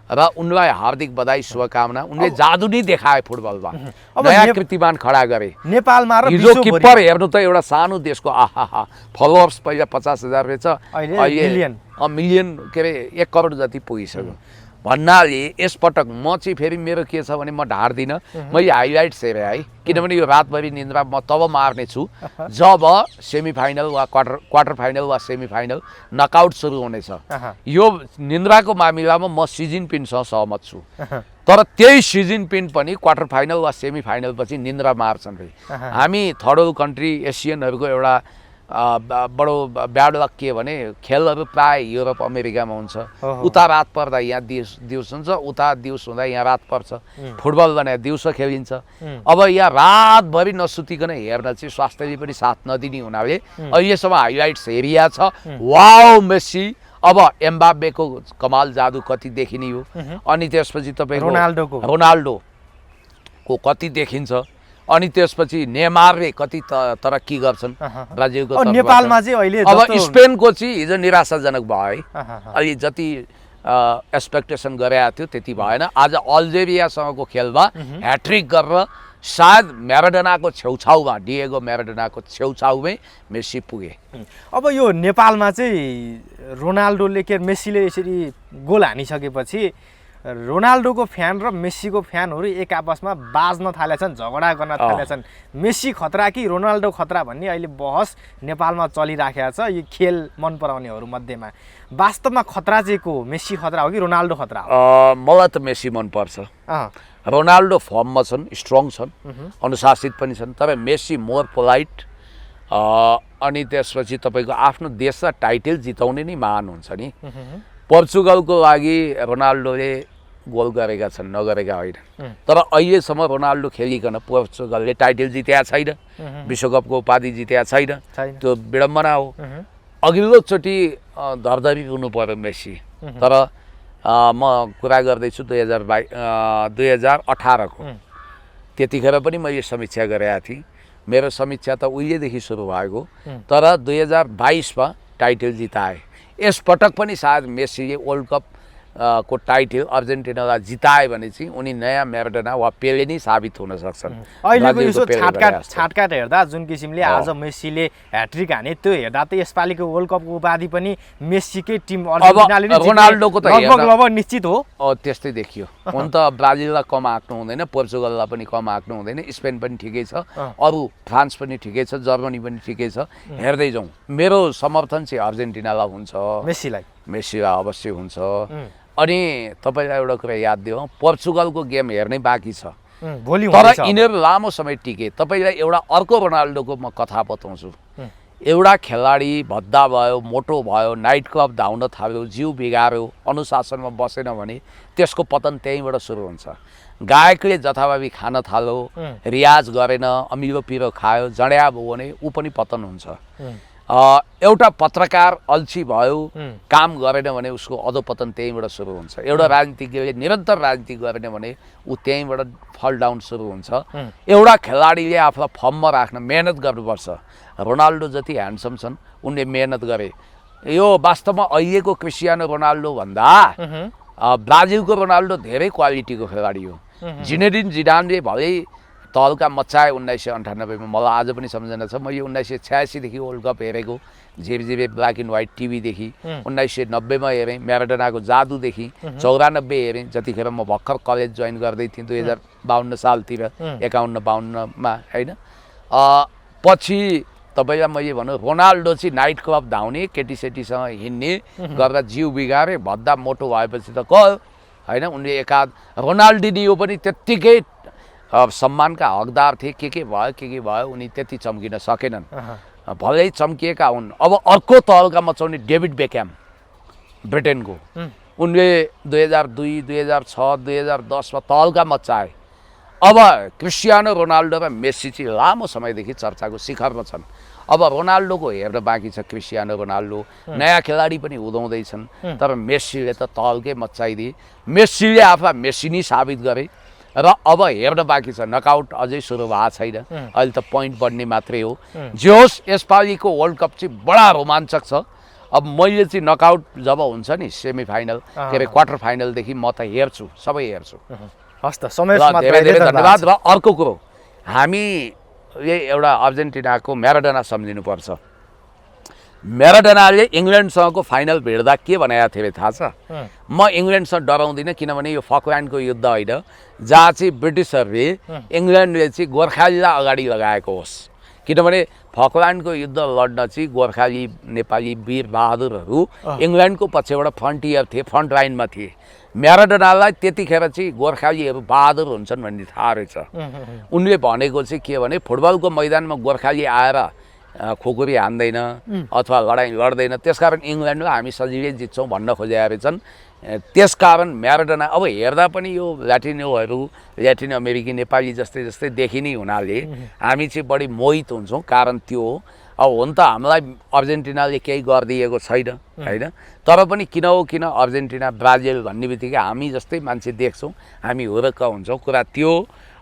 Speaker 1: र उनलाई हार्दिक बधाई, शुभकामना। उनले जादु नै देखाए फुटबलमा, नयाँ कीर्तिमान खडा गरे।
Speaker 2: नेपालमा र
Speaker 1: हिजो किपर हेर्नु त एउटा सानो देशको आहा फलोअर्स पहिला 50,000 रहेछ, अहिले मिलियन के अरे 1 करोड जति पुगिसक्यो भन्नाले यसपटक म चाहिँ फेरि मेरो के छ भने म ढार्दिनँ, मैले हाइलाइट्स हेरेँ है, किनभने यो रातभरि निन्द्रा म तब मार्नेछु जब सेमिफाइनल वा क्वार्टर फाइनल वा सेमिफाइनल नकआउट सुरु हुनेछ। यो निन्द्राको मामिलामा म सिजिन पिनसँग सहमत छु, तर त्यही सिजिन पिन पनि क्वार्टर फाइनल वा सेमिफाइनल पछि निन्द्रा मार्छन्। हामी थर्ड वर्ल्ड कन्ट्री एसियनहरूको एउटा बडो ब्याड लक के भने खेलहरू प्राय युरोप अमेरिकामा हुन्छ, उता रात पर्दा यहाँ दिउँसो हुन्छ, उता दिउँसो हुँदा यहाँ रात पर्छ। फुटबल भने दिउँसो खेलिन्छ। अब यहाँ रातभरि नसुतिकन हेर्न चाहिँ स्वास्थ्यले पनि साथ नदिने हुनाले अहिलेसम्म हाइलाइट्स हेरिया छ। वाउ मेस्सी, अब एम्बाप्पेको कमाल जादु कति देखिने हो, अनि त्यसपछि तपाईँको रोनाल्डोको कति देखिन्छ, अनि त्यसपछि नेमारले कति तरक्की गर्छन् ब्राजिलको तर्फबाट।
Speaker 2: नेपालमा चाहिँ अहिले
Speaker 1: अब स्पेनको चाहिँ हिजो निराशाजनक भयो है, अहिले जति एक्सपेक्टेसन गरेको थियो त्यति भएन। आज अल्जेरियासँगको खेलमा ह्याट्रिक गरेर सायद म्याराडोनाको छेउछाउमा, डिएगो म्याराडोनाको छेउछाउमै मेस्सी पुगे।
Speaker 2: अब यो नेपालमा चाहिँ रोनाल्डोले के मेस्सीले यसरी गोल हानिसकेपछि रोनाल्डोको फ्यान र मेस्सीको फ्यानहरू एक आपसमा बाज्न थालेछन्, झगडा गर्न थालेछन्। मेस्सी खतरा कि रोनाल्डो खतरा भन्ने अहिले बहस नेपालमा चलिराखेको छ यो खेल मन पराउनेहरू मध्येमा। वास्तवमा खतरा चाहिँ को, मेस्सी खतरा हो कि रोनाल्डो खतरा हो?
Speaker 1: मलाई त मेस्सी मनपर्छ। रोनाल्डो फर्ममा छन्, स्ट्रङ छन्, अनुशासित पनि छन्, तर मेस्सी मोर पोलाइट, अनि त्यसपछि तपाईँको आफ्नो देशलाई टाइटल जिताउने नै महान हुन्छ नि। पोर्चुगलको लागि रोनाल्डोले गोल गरेका छन्, नगरेका होइन, तर अहिलेसम्म रोनाल्डो खेलिकन पोर्चुगलले टाइटल जितेका छैन, विश्वकपको उपाधि जितेका छैन, त्यो विडम्बना हो। अघिल्लोचोटि धरधरी हुनु पर्यो मेस्सी, तर म कुरा गर्दैछु 2018 को, त्यतिखेर पनि मैले समीक्षा गरेका थिएँ। मेरो समीक्षा त उहिलेदेखि सुरु भएको, तर 2022 मा टाइटल जिताए। यसपटक पनि सायद मेस्सीले वर्ल्ड कप को टाइटल अर्जेन्टिनालाई जिताए भने चाहिँ उनी नयाँ म्याराडोना वा पेले नै साबित हुन सक्छन्।
Speaker 2: अहिलेको यसो छाटकाट हेर्दा जुन किसिमले आज मेस्सीले ह्याट्रिक हाने त्यो हेर्दा त यसपालिको वर्ल्ड कपको उपाधि पनि मेस्सीकै टिम अर्जेन्टिनाले नै
Speaker 1: रोनाल्डोको त
Speaker 2: लगभग निश्चित हो।
Speaker 1: त्यस्तै देखियो। हुन त ब्राजिललाई कम आँक्नु हुँदैन, पोर्चुगललाई पनि कम आँक्नु हुँदैन, स्पेन पनि ठिकै छ, अरू फ्रान्स पनि ठिकै छ, जर्मनी पनि ठिकै छ। हेर्दै जाउँ। मेरो समर्थन चाहिँ अर्जेन्टिनालाई हुन्छ, मेस्सीलाई अवश्य हुन्छ। अनि तपाईँलाई एउटा कुरा याद दिउँ, पोर्चुगलको गेम हेर्नै बाँकी छ।
Speaker 2: भोलि
Speaker 1: तर
Speaker 2: हुँदैछ अब।
Speaker 1: यिनीहरू लामो समय टिके। तपाईँलाई एउटा अर्को रोनाल्डोको म कथा बताउँछु। एउटा खेलाडी भद्दा भयो, मोटो भयो, नाइट क्लब धाउन थाल्यो, जिउ बिगार्यो, अनुशासनमा बसेन भने त्यसको पतन त्यहीँबाट सुरु हुन्छ। गायकले जथाभावी खान थाल्यो, रियाज गरेन, अमिलो पिरो खायो, जड्या भयो भने ऊ पनि पतन हुन्छ। एउटा पत्रकार अल्छी भयो, काम गरेन भने उसको अधोपतन त्यहीँबाट सुरु हुन्छ। एउटा राजनीतिज्ञले निरन्तर राजनीति गरेन भने ऊ त्यहीँबाट फल डाउन सुरु हुन्छ। एउटा खेलाडीले आफूलाई फर्ममा राख्न मेहनत गर्नुपर्छ। रोनाल्डो जति ह्यान्डसम छन् उनले मेहनत गरे। यो वास्तवमा अहिलेको क्रिस्टियानो रोनाल्डो भन्दा ब्राजिलको रोनाल्डो धेरै क्वालिटीको खेलाडी हो। जिनेडिन जिडानले भलै तहल्का मचाए 1998 मा। मलाई आज पनि सम्झना छ, मैले 1986 देखि वर्ल्ड कप हेरेको, झिरझिरे ब्ल्याक एन्ड व्हाइट टिभीदेखि। 1990 मा हेरेँ, म्याराडोनाको जादुदेखि। 94 हेरेँ, जतिखेर म भर्खर कलेज जोइन गर्दै थिएँ 2052 सालतिर, 51-52 मा होइन। पछि तपाईँलाई मैले भनौँ रोनाल्डो चाहिँ नाइट क्लब धाउने, केटीसेटीसँग हिँड्ने गर्दा जिउ बिगारे, भद्दा मोटो भएपछि त गयो होइन। उनले एकाध रोनाल्डिनियो पनि त्यत्तिकै सम्मानका हकदार थिए, के भयो उनी त्यति चम्किन सकेनन्, भलै चम्किएका हुन्। अब अर्को तहल्का मचाउने डेभिड बेक्ह्याम ब्रिटेनको, उनले 2002, 2006, 2010 मा तहल्का मचाए। अब क्रिस्टियानो रोनाल्डो र मेस्सी चाहिँ लामो समयदेखि चर्चाको शिखरमा छन्। अब रोनाल्डोको हेर्न बाँकी छ। क्रिस्टियानो रोनाल्डो नयाँ खेलाडी पनि हुँदैछन्, तर मेस्सीले त तहल्कै मचाइदिए। मेस्सीले आफूलाई मेस्सी नै साबित गरे र अब हेर्न बाँकी छ। नकआउट अझै सुरु भएको छैन, अहिले त पोइन्ट बढ्ने मात्रै हो। जे होस्, यसपालिको वर्ल्ड कप चाहिँ बडा रोमाञ्चक छ। अब मैले चाहिँ नकआउट जब हुन्छ नि, सेमी फाइनल के अरे क्वार्टर फाइनलदेखि म त हेर्छु, सबै हेर्छु।
Speaker 2: हस् त, समय
Speaker 1: धेरै धेरै धन्यवाद। र अर्को कुरो, हामीले एउटा अर्जेन्टिनाको म्याराडोना सम्झिनुपर्छ। म्याराडोनाले इङ्ल्यान्डसँगको फाइनल भिड्दा के भनेको थियो थाहा छ? म इङ्ल्यान्डसँग डराउँदिनँ, किनभने यो फकल्यान्डको युद्ध होइन जहाँ चाहिँ ब्रिटिसहरूले इङ्ल्यान्डले चाहिँ गोर्खालीलाई अगाडि लगाएको होस्। किनभने फकल्यान्डको युद्ध लड्न चाहिँ गोर्खाली नेपाली वीर बहादुरहरू इङ्ल्यान्डको पछिबाट फ्रन्टियर थिए, फ्रन्ट लाइनमा थिए। म्याराडोनालाई त्यतिखेर चाहिँ गोर्खालीहरू बहादुर हुन्छन् भन्ने थाहा रहेछ। उनले भनेको चाहिँ के भने, फुटबलको मैदानमा गोर्खाली आएर खुकुरी हान्दैन अथवा लडाइँ लड्दैन, त्यसकारण इङ्ल्यान्डलाई हामी सजिलै जित्छौँ भन्न खोजेका रहेछन्। त्यसकारण म्याराडोना अब हेर्दा पनि यो ल्याटिन अमेरिकी नेपाली जस्तै देखिने हुनाले हामी चाहिँ बढी मोहित हुन्छौँ। कारण त्यो हो। अब हुन त हामीलाई अर्जेन्टिनाले केही गरिदिएको छैन होइन, तर पनि किन हो किन अर्जेन्टिना ब्राजिल भन्ने बित्तिकै हामी जस्तै मान्छे देख्छौँ, हामी हुरक्क हुन्छौँ। कुरा त्यो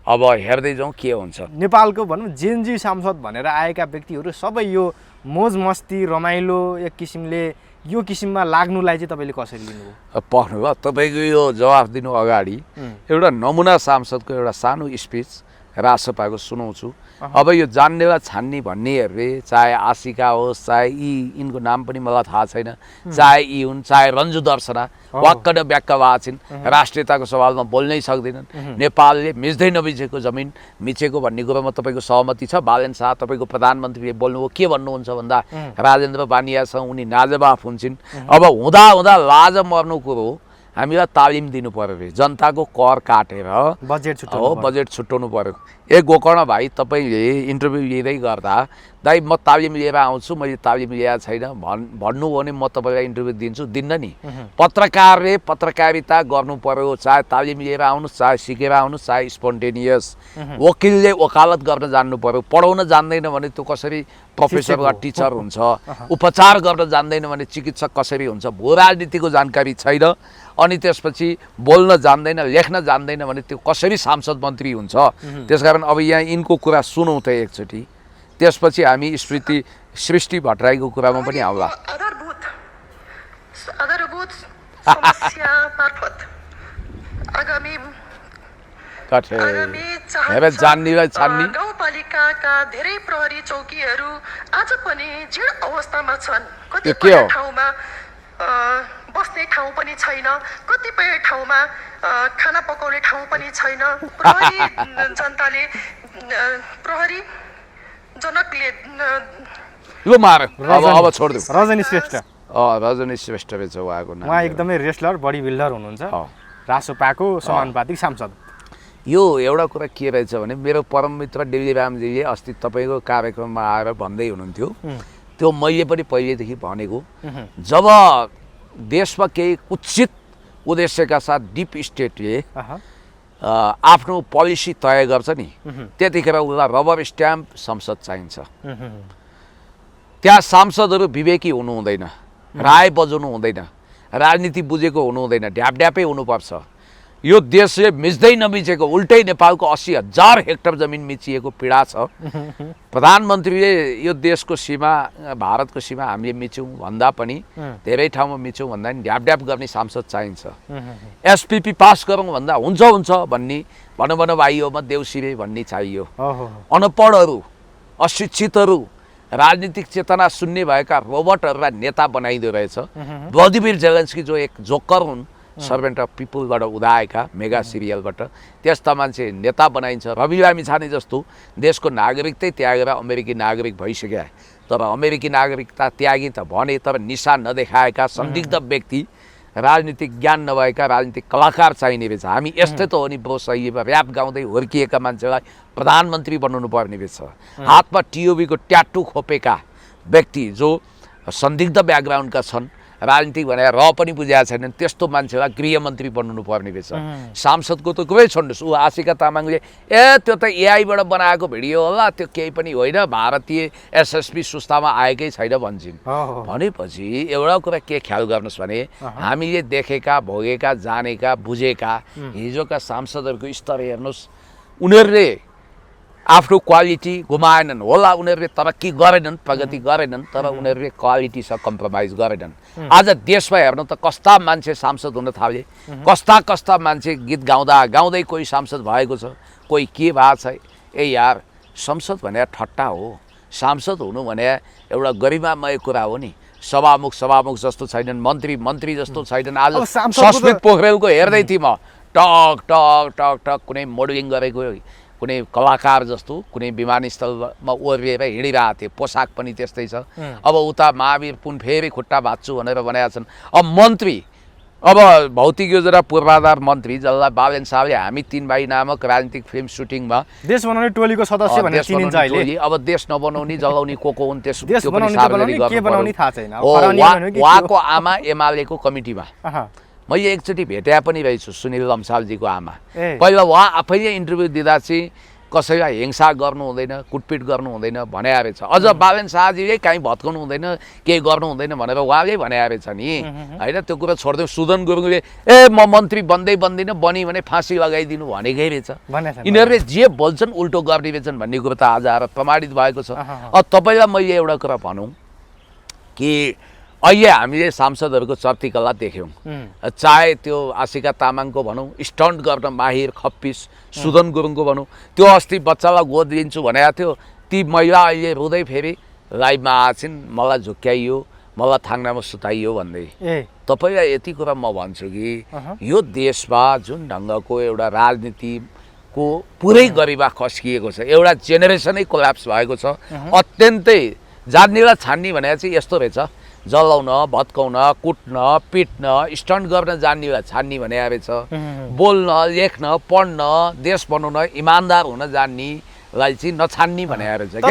Speaker 1: अब हेर्दै जाउँ के हुन्छ।
Speaker 2: नेपालको भनौँ जेनजी सांसद भनेर आएका व्यक्तिहरू सबै यो मोज मस्ती रमाइलो एक किसिमले यो किसिममा लाग्नुलाई चाहिँ तपाईँले कसरी लिनुभयो?
Speaker 1: पढ्नु भयो तपाईँको यो जवाफ दिनु अगाडि एउटा नमुना सांसदको एउटा सानो स्पिच राजसभाको सुनाउँछु। अब यो जान्नेलाई छान्ने भन्नेहरूले, चाहे आशिका होस्, चाहे यिनको नाम पनि मलाई थाहा छैन, चाहे यी हुन्, चाहे रन्जु दर्शना, वाक्क न व्याक्क भएको छिन्, राष्ट्रियताको सवालमा बोल्नै सक्दैनन्। नेपालले मिच्दै नमिचेको जमिन मिचेको भन्ने कुरोमा तपाईँको सहमति छ। बालेन शाह तपाईँको प्रधानमन्त्रीले बोल्नुभयो, के भन्नुहुन्छ भन्दा राजेन्द्र बानियासँग उनी नाजवाफ हुन्छन्। अब हुँदा हुँदा लाज मर्नु कुरो हामीलाई तालिम दिनु पर्यो रे, जनताको कर काटेर बजेट छुट्याउनु पर्यो। गोकर्ण भाइ, तपाईँले इन्टरभ्यू लिँदै गर्दा दाइ म तालिम लिएर आउँछु, मैले तालिम लिएको छैन भन्नु हो भने म तपाईँलाई इन्टरभ्यू दिन्छु, दिन्न नि। पत्रकारले पत्रकारिता गर्नु पर्यो, चाहे तालिम लिएर आउनुहोस्, चाहे सिकेर आउनुहोस्, चाहे स्पोन्टेनियस। वकिलले वकालत गर्न जान्नु पर्यो। पढाउन जान्दैन भने त्यो कसरी प्रोफेसर वा टिचर हुन्छ? उपचार गर्न जान्दैन भने चिकित्सक कसरी हुन्छ? भू राजनीतिको जानकारी छैन, अनि त्यसपछि बोल्न जान्दैन, लेख्न जान्दैन भने त्यो कसरी सांसद मन्त्री हुन्छ? त्यसकारण अब यहाँ यिनको कुरा सुनौँ त एकचोटि, त्यसपछि हामी सृष्टि भट्टराईको कुरामा पनि आउँला। जान्नेलाई छान्ने
Speaker 3: गाउँपालिकाका धेरै प्रहरी चौकीहरू आज पनि जीर्ण अवस्थामा छन्।
Speaker 1: के हो?
Speaker 3: ठाउँमा बस्ने ठाउँ पनि छैन, कतिपय ठाउँमा खाना पकाउने ठाउँ पनि छैन। प्रहरी जनताले प्रहरी जनकले
Speaker 1: लु मार अब छोड्दिउँ।
Speaker 2: रजनी श्रेष्ठ,
Speaker 1: रजनी श्रेष्ठ रहेछ उहाँको नाम।
Speaker 2: उहाँ एकदमै रेस्लर बडी बिल्डर हुनुहुन्छ, रासोपाको समानुपातिक सांसद।
Speaker 1: यो एउटा कुरा के रहेछ भने मेरो परम मित्र डेली रामजीले अस्ति तपाईँको कार्यक्रममा आएर भन्दै हुनुहुन्थ्यो त्यो मैले पनि पहिलेदेखि भनेको जब देशमा केही कुत्सित उद्देश्यका साथ डिप स्टेटले आफ्नो पोलिसी तय गर्छ नि त्यतिखेर उसलाई रबर स्ट्याम्प संसद चाहिन्छ। त्यहाँ सांसदहरू विवेकी हुनु हुँदैन, राय बजाउनु हुँदैन, राजनीति बुझेको हुनु हुँदैन, ढ्यापढ्यापै हुनुपर्छ। यो देशले मिच्दै नमिचेको उल्टै नेपालको 80,000 हेक्टर जमिन मिचिएको पीडा छ। प्रधानमन्त्रीले यो देशको सीमा भारतको सीमा हामीले मिच्यौँ भन्दा पनि धेरै ठाउँमा मिच्यौँ भन्दा पनि ढ्यापढ्याप गर्ने सांसद चाहिन्छ। एसपिपी पास गरौँ भन्दा हुन्छ भन्ने भन भाइयोमा देउसिरे भन्ने चाहियो। अनपढहरू, अशिक्षितहरू, राजनीतिक चेतना शून्य भएका रोबोटहरूलाई नेता बनाइदो रहेछ। भ्लादिमिर जेलेन्स्की जो एक जोकर हुन्, सर्भेन्ट अफ पिपुलबाट उदाएका मेगा सिरियलबाट त्यस्ता मान्छे नेता बनाइन्छ। रवि लामिछाने जस्तो देशको नागरिकतै त्यागेर अमेरिकी नागरिक भइसक्या, तर अमेरिकी नागरिकता त्यागी त भने तर निशान नदेखाएका संदिग्ध व्यक्ति, राजनीतिक ज्ञान नभएका राजनीतिक कलाकार चाहिने रहेछ। हामी यस्तै त हो नि ब्रो, सहीमा ऱ्याप गाउँदै हुर्किएका मान्छेलाई प्रधानमन्त्री बनाउनु पर्ने रहेछ। हातमा टिओबीको ट्याटु खोपेका व्यक्ति जो संदिग्ध ब्याकग्राउन्डका छन्, राजनीति भनेर पनि बुझाएको छैनन्, त्यस्तो मान्छेलाई गृहमन्त्री बनाउनु पर्ने रहेछ। सांसदको त कुरै छोड्नुहोस्, ऊ आशिका तामाङले त्यो त एआईबाट बनाएको भिडियो होला, त्यो केही पनि होइन, भारतीय एसएसबी संस्थामा आएकै छैन भन्छन्। भनेपछि एउटा कुरा के ख्याल गर्नुहोस् भने हामीले देखेका, भोगेका, जानेका, बुझेका हिजोका सांसदहरूको स्तर हेर्नुहोस्। उनीहरूले आफ्नो क्वालिटी गुमाएनन् होला, उनीहरूले तरक्की गरेनन्, प्रगति गरेनन्, तर उनीहरूले क्वालिटीसँग कम्प्रोमाइज गरेनन्। आज देशमा हेर्नु त कस्ता मान्छे सांसद हुन थाले, कस्ता मान्छे गीत गाउँदा गाउँदै कोही सांसद भएको छ, कोही के भएको छ। ए यार, संसद भने ठट्टा हो, सांसद हुनु भने एउटा गरिमामय कुरा हो नि। सभामुख जस्तो छैनन्, मन्त्री जस्तो छैनन्। आज सस्मित पोखरेलको हेर्दै थिएँ म, टक टक टक टक कुनै मोडलिङ गरेको कुनै कलाकार जस्तो कुनै विमानस्थलमा ओर्लिएर हिँडिरहेको थियो, पोसाक पनि त्यस्तै छ। अब उता महावीर पुन फेरि खुट्टा भाँच्छु भनेर भनेका छन्। अब मन्त्री, अब भौतिक योजना पूर्वाधार मन्त्री जसलाई बालेन साहबले हामी 3 भाइ नामक राजनीतिक फिल्म सुटिङमा
Speaker 2: देश बनाउने टोलीको सदस्य भनेर चिनिन्छ अहिले।
Speaker 1: अब देश नबनाउने जलाउने को हुन्
Speaker 2: देश बनाउने के बनाउने थाहा छैन।
Speaker 1: उहाँको आमा एमालेको कमिटीमा मैले एकचोटि भेट्या पनि रहेछु, सुनिल लम्सालजीको आमा। पहिला उहाँ आफैले इन्टरभ्यू दिँदा चाहिँ कसैलाई हिंसा गर्नु हुँदैन, कुटपिट गर्नु हुँदैन भने रहेछ। अझ बालेन शाहजीले कहीँ भत्काउनु हुँदैन, केही गर्नु हुँदैन भनेर उहाँले भने रहेछ नि, होइन? त्यो कुरा छोडिदिउँ। सुदन गुरुङले म मन्त्री बन्दिनँ, बनी भने फाँसी लगाइदिनु भनेकै रहेछ। यिनीहरूले जे बोल्छन् उल्टो गर्ने रहेछन् भन्ने कुरो त आज आएर प्रमाणित भएको छ। तपाईँलाई मैले एउटा कुरा भनौँ कि अहिले हामीले सांसदहरूको चर्तीकला देख्यौँ। चाहे त्यो आशिका तामाङको भनौँ, स्टन्ट गर्न माहिर खप्पिस सुदन गुरुङको भनौँ, त्यो अस्ति बच्चालाई गोद लिन्छु भनेको थियो, ती महिला अहिले रुँदै फेरि लाइभमा आएछन्, मलाई झुक्क्याइयो, मलाई थाङ्नामा सुताइयो भन्दै। तपाईँलाई यति कुरा म भन्छु कि यो देशमा जुन ढङ्गको एउटा राजनीतिको पुरै गरिबा खस्किएको छ, एउटा जेनेरेसनै कोल्याप्स भएको छ। अत्यन्तै जान्नेलाई छान्ने भनेको चाहिँ यस्तो रहेछ, जलाउन, भत्काउन, कुट्न, पिट्न, स्टन्ट गर्न जान्नेलाई छान्ने भने रहेछ। बोल्न, लेख्न, पढ्न, देश बनाउन, इमान्दार हुन जान्नेलाई चाहिँ नछान्ने भने रहेछ।